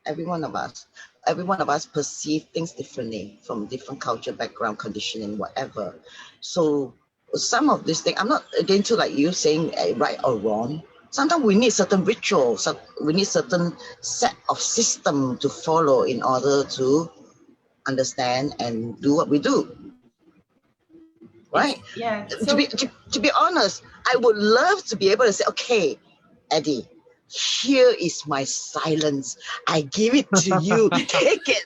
Every one of us perceive things differently from different culture background conditioning whatever. So some of these things, I'm not again to like you saying right or wrong. Sometimes we need certain rituals, we need certain set of system to follow in order to understand and do what we do, right? Yeah. to be So to, to be honest, I would love to be able to say, okay, Eddie, here is my silence, I give it to you, take it.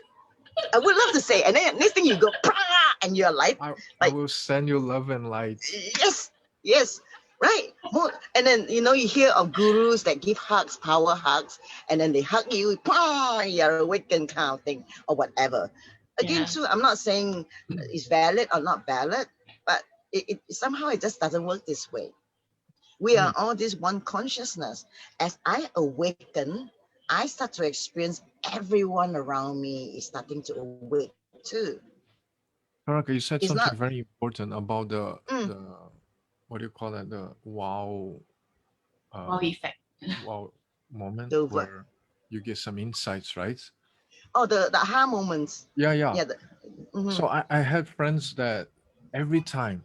I would love to say, and then next thing you go, "Prah," and you're I like, will send you love and light. yes, yes, right. And then you hear of gurus that give hugs, power hugs, and then they hug you, "Prah," you're awakened kind of thing, or whatever. Again, yeah. too, I'm not saying it's valid or not valid, but it somehow it just doesn't work this way. We I are mean, all this one consciousness. As I awaken, I start to experience everyone around me is starting to awake too. Taraka, you It's said not, something very important about the mm, the what do you call that? The Wow uh effect. wow moment the what? where you get some insights, right? Oh, the aha moments. Yeah, yeah. Yeah. So Mhm, I had friends that every time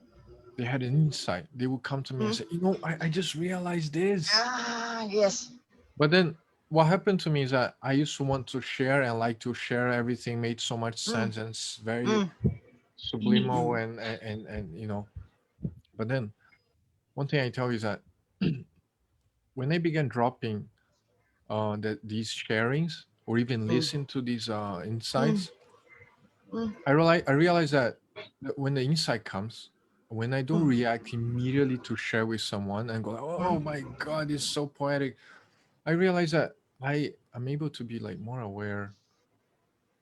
they had an insight, they would come to me and mhm. say, I just realized this. Yes. But then what happened to me is that I used to want to share and like to share everything made so much Mm, sense and it's very mm, Mhm. subliminal and but then one thing I tell you is that when I began dropping these sharings or even mm, listen to these mm, insights, mm, I realize that when the insight comes, when I don't mm, react immediately to share with someone and go, oh mm, my God, it's so poetic. I realize that I am able to be like more aware.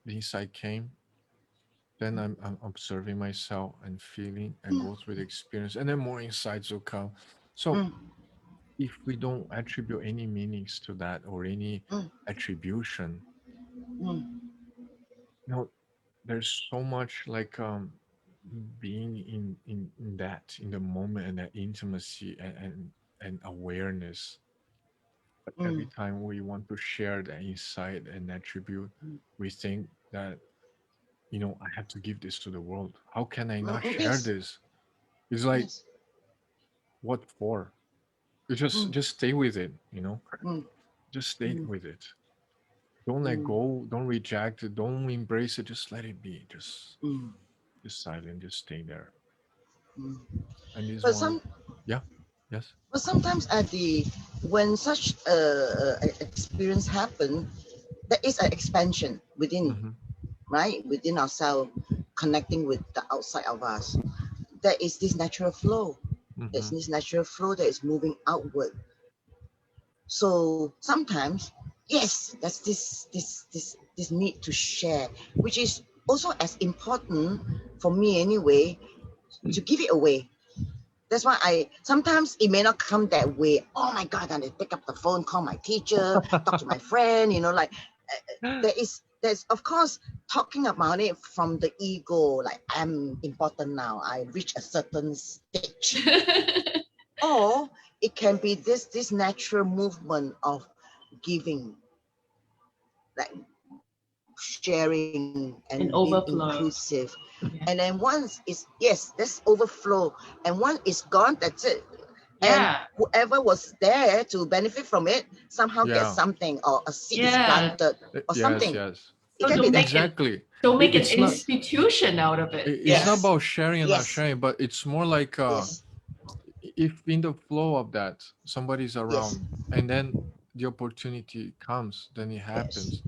The insight came, then I'm observing myself and feeling and go through the experience, and then more insights will come. So mm, if we don't attribute any meanings to that or any mm, attribution, mm, you know, there's so much like being in that in the moment and that intimacy and awareness. But every mm, time we want to share the insight and attribute, we think that I have to give this to the world. How can I not share yes. this? It's like, Yes. what for? You just Mm, just stay with it. mm, Just stay mm, with it. Don't let mm, go. Don't reject it. Don't embrace it. Just let it be. mm, Just silent. Just stay there. mm. And this But one, some yeah, yes. But sometimes at the when such experience happen, there is an expansion within, Mm-hmm. right, within ourselves, connecting with the outside of us. There is this natural flow. There's Mm-hmm. this natural flow that is moving outward. So sometimes yes, that's this need to share, which is also as important for me anyway, to give it away. That's why I sometimes it may not come that way. Oh my God, I pick up the phone, call my teacher, talk to my friend, like there's of course talking about it from the ego, like I'm important now, I reach a certain stage. Or it can be this natural movement of giving, like sharing and An being overflow. inclusive. Yeah. And then once it's, yes, there's overflow, and once it's gone, that's it. And Yeah. whoever was there to benefit from it somehow gets Yeah. something, or a seed is Yeah. planted or Yes, something. yes. It So can be that. Exactly. don't make an It's not. institution out of it. It's not Yes. about sharing and not Yes. sharing, but it's more like Yes. if in the flow of that somebody's Yes. around and then the opportunity comes, then it Yes. happens,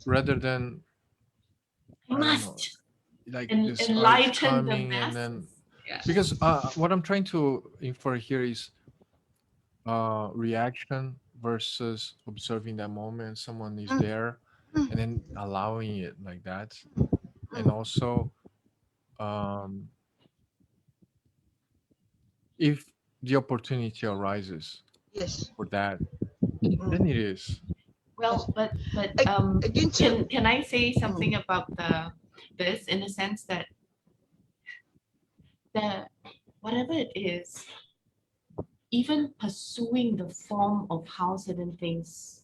rather than, I I don't know, must like this urge enlighten the coming and then, masses. Yeah. because what I'm trying to infer here is reaction versus observing that moment someone is Mm, there mm, and then allowing it like that. And mm. also, um, if the opportunity arises Yes. for that, Mm. then it is. Yes. Well, but Again, too. can I say Mm, something about this in the sense that the whatever it is, even pursuing the form of how certain things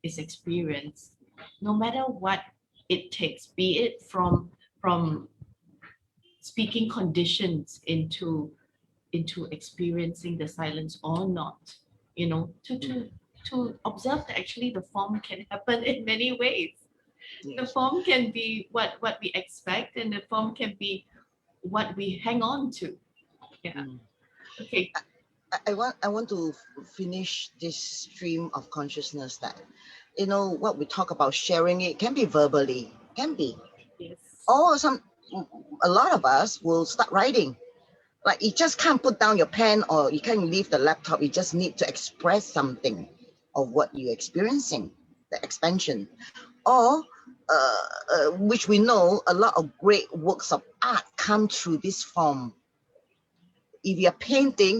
is experienced, no matter what it takes, be it from speaking conditions into experiencing the silence or not, to observe that actually the form can happen in many ways. The yes. form can be what we expect, and the form can be what we hang on to. Yeah. Mm. Okay. I want to finish this stream of consciousness that, what we talk about sharing, it can be verbally, can be, Yes. or a lot of us will start writing. Like, you just can't put down your pen, or you can't leave the laptop. You just need to express something of what you're experiencing, the expansion. Or which we know a lot of great works of art come through this form. If you're painting,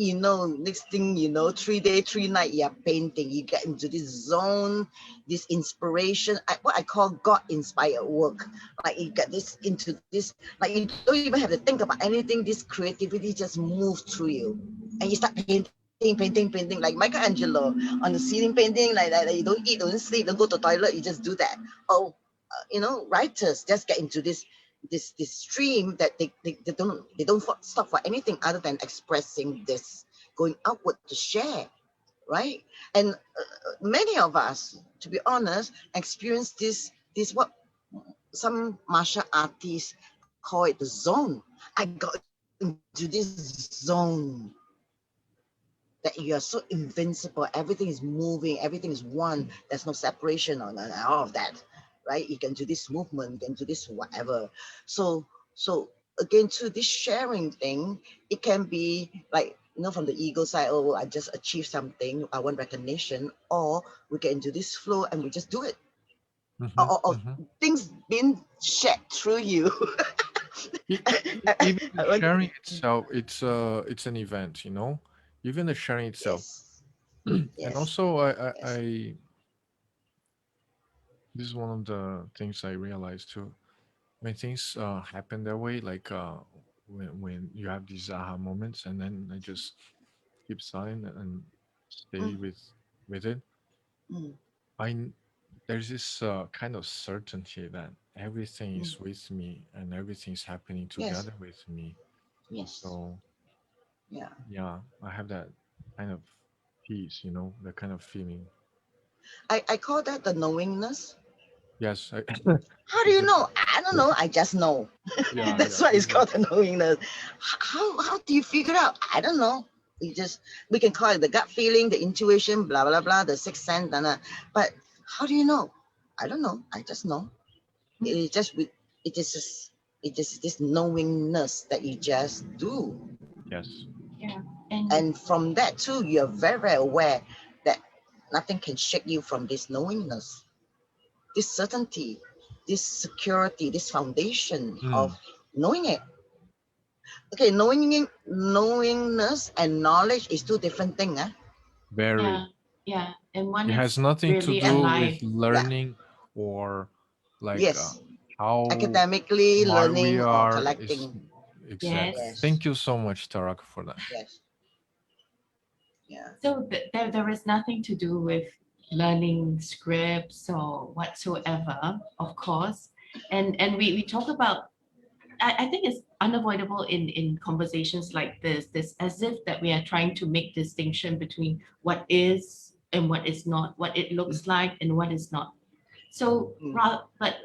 next thing 3 day, 3 night, you're painting. You get into this zone, this inspiration, what I call God inspired work. Like, you get this into this, like, you don't even have to think about anything. This creativity just moves through you, and you start painting, like Michelangelo on the ceiling painting, like you don't eat, don't sleep, don't go to the toilet, you just do that. Oh, writers just get into this stream that they don't stop for anything other than expressing this, going outward to share, right? And many of us, to be honest, experience this what some martial artists call it, the zone. I got into this zone that you are so invincible, everything is moving, everything is one, there's no separation on all of that, right? You can do this movement, you can do this whatever. So again, to this sharing thing, it can be like, from the ego side, oh, I just achieved something, I want recognition, or we get into this flow and we just do it, Hmm. or Hmm. things being shared through you. Even the I want sharing itself, it's an event, even the sharing itself. yes, And yes, also, yes, this is one of the things I realized too. When things happen that way, like when you have these aha moments, and then I just keep silent and stay mm, with it. mm, I kn- there's this kind of certainty that everything mm. is with me and everything's happening Yes, together with me. yes, So yeah. yeah, I have that kind of peace, that kind of feeling. I call that the knowingness. Yes, How do you exactly. know? I don't know. I just know. Yeah, That's yeah, why it's called the exactly. knowingness. How do you figure out? I don't know. We can call it the gut feeling, the intuition, blah blah blah, the sixth sense, blah, blah. But how do you know? I don't know. I just know. It is just it is just it is this knowingness that you just do. Yes. Yeah. And And from that too, you're very, very aware that Nothing can shake you from this knowingness, this certainty, this security, this foundation of Mm, knowing it. Okay, knowingness and knowledge is two different things. Yeah, very. yeah. And one It has is nothing to really Yeah, do alive. with yeah, learning or like yes. how Academically smart we learning or are. Is collecting. exactly. Yes. Yes, Thank you so much, Taraka, for that. yes, yeah. So there is nothing to do with learning scripts or whatsoever, of course. And we talk about, I think it's unavoidable in conversations like this as if that we are trying to make distinction between what is and what is not, what it looks like and what is not. So Mm, rather, but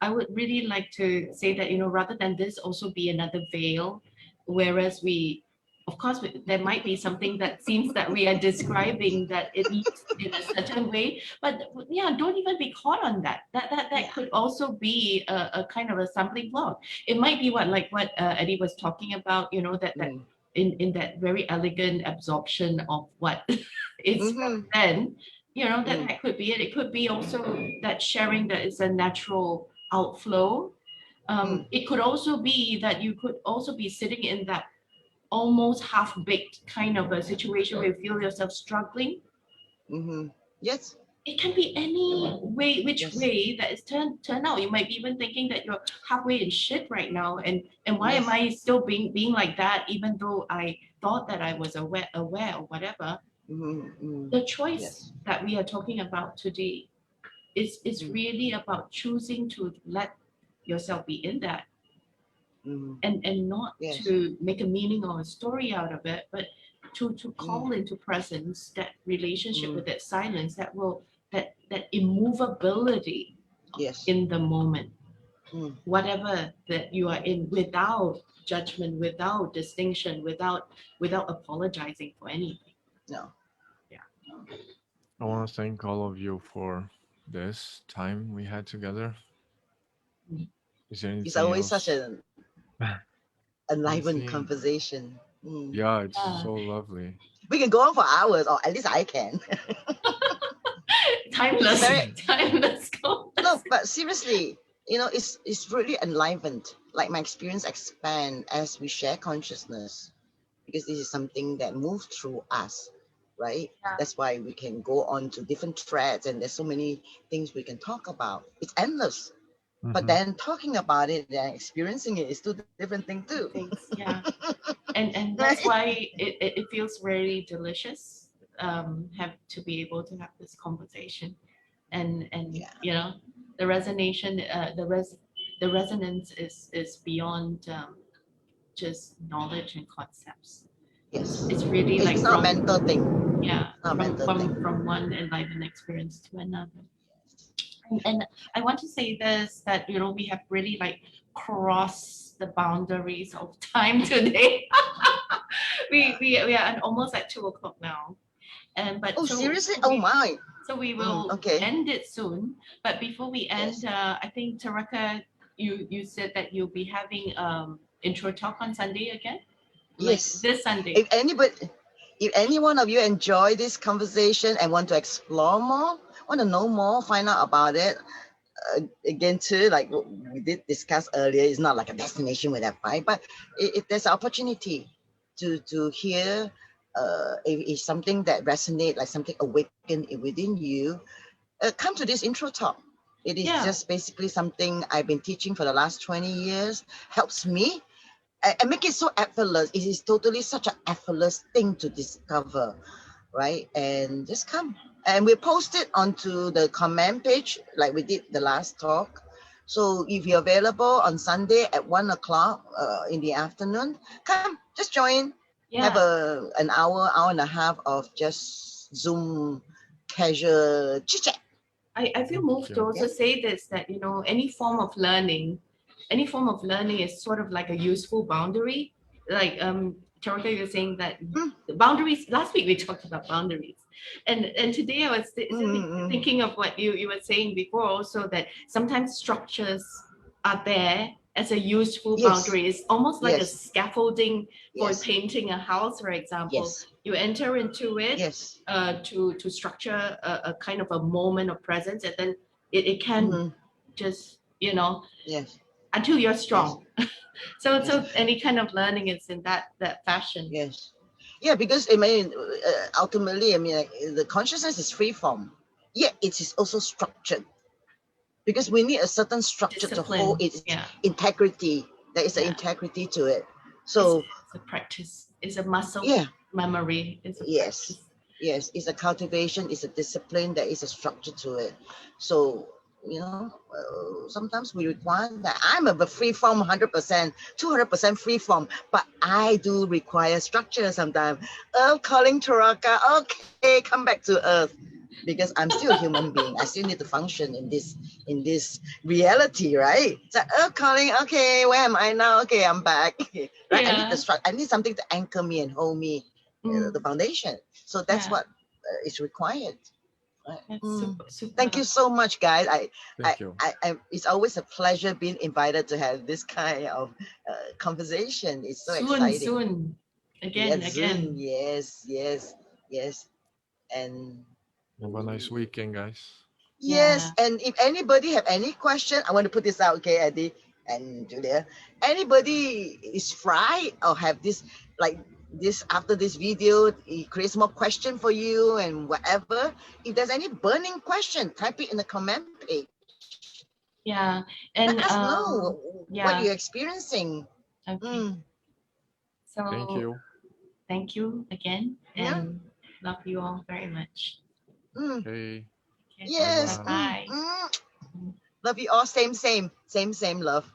I would really like to say that, rather than this also be another veil, whereas of course, there might be something that seems that we are describing that it looks in a certain way, but yeah, don't even be caught on that. That yeah. could also be a kind of a stumbling block. It might be like what Eddie was talking about, that Mm, in that very elegant absorption of what is mm-hmm, then, mm, that could be it. It could be also that sharing that is a natural outflow. mm, It could also be that you could also be sitting in that almost half-baked kind of a situation where you feel yourself struggling. mm-hmm. Yes, It can be any way, which yes, way that is turn out. You might be even thinking that you're halfway in shit right now, and why am yes, I still being like that, even though I thought that I was aware or whatever. mm-hmm, mm, The choice yes, that we are talking about today is mm, really about choosing to let yourself be in that, mm, and not yes, to make a meaning or a story out of it, but to mm, call into presence that relationship mm, with that silence, that immovability yes, in the moment, mm, whatever that you are in, without judgment, without distinction, without apologizing for anything. no, Yeah. no. I want to thank all of you for this time we had together. Is there It's anything always such else? an enlivened Anything? conversation. Yeah, it's Yeah. so lovely. We can go on for hours, or at least I can. It's Timeless, very timeless. no, but seriously, it's really enlivened. Like my experience expand as we share consciousness, because this is something that moves through us, right? Yeah. That's why we can go on to different threads, and there's so many things we can talk about. It's endless. But Mm-hmm. then talking about it and experiencing it is two different things too, Different things, yeah. And right? that's why it feels very delicious, have to be able to have this conversation, and Yeah. the resonation, the resonance is beyond just knowledge and concepts. Yes. It's really It's like not a from, mental thing. yeah, It's not a from mental from thing. from one enlivened experience to another. And I want to say this, that we have really like crossed the boundaries of time today. Yeah. We are almost at 2 o'clock now, and but Oh, so seriously? so Oh we my. so we will Okay. end it soon. But before we Yes. end, I think Taraka, you said that you'll be having intro talk on Sunday again, like Yes. this Sunday. If anybody, if any one of you enjoy this conversation and want to explore more, want to know more, find out about it, again too, like what we did discuss earlier, it's not like a destination with that fight, but if there's an opportunity to hear, if something that resonate, like something awaken within you, come to this intro talk. It is Yeah, just basically something I've been teaching for the last 20 years, helps me and make it so effortless. It is totally such an effortless thing to discover, right? And just come. And we post it onto the comment page like we did the last talk. So if you're available on Sunday at 1 o'clock in the afternoon, come, just join. Have yeah. an hour and a half of just Zoom casual chit chat. I feel Thank moved to you. also Yeah. say this, that any form of learning is sort of like a useful boundary. Like Tarika, you're saying that Mm, the boundaries. Last week we talked about boundaries, and today I was mm. thinking of what you were saying before, also that sometimes structures are there as a useful Yes. boundary. It's almost like a Yes. scaffolding for Yes. painting a house, for example. Yes. You enter into it Yes. to structure a kind of a moment of presence, and then it can Mhm. just, you know, Yes. until you're strong. So Yes. so any kind of learning is in that fashion. Yes. Yeah, because I mean, ultimately, I mean, like, the consciousness is free form. Yeah, it is also structured because we need a certain structure to hold Discipline. its Yeah. integrity. There is an Yeah. integrity to it. So It's a practice. It's a muscle yeah, memory. It's a yes, practice. yes, it's a cultivation, it's a discipline. There is a structure to it. So you know, sometimes we require that. I'm a free form, 100%, 200% free form, but I do require structure sometimes. Earth calling Taraka, okay, come back to Earth. Because I'm still a human being, I still need to function in this reality, right? So Earth calling, okay, where am I now? Okay, I'm back. Right? I need the Yeah. structure. I need something to anchor me and hold me, the foundation. So that's Yeah. what is required. Right? That's super. Thank you so much, guys. Thank you. It's always a pleasure being invited to have this kind of conversation. It's so Soon, exciting. soon. Again, Yes, again. Zoom. Yes, yes, yes. And Have a nice weekend, guys. yes, Yeah. and if anybody have any question, I want to put this out, okay, Eddie and Julia. Anybody is fried or have this like this after this video, it creates more question for you and whatever. If there's any burning question, type it in the comment page. Yeah. Let And us know what you're yeah. experiencing. Okay. Thank So you. thank you again, Yeah. and love you all very much. Mm. Okay. Okay. Yes. Bye-bye. Bye. Love you all. Same, same, same, same love.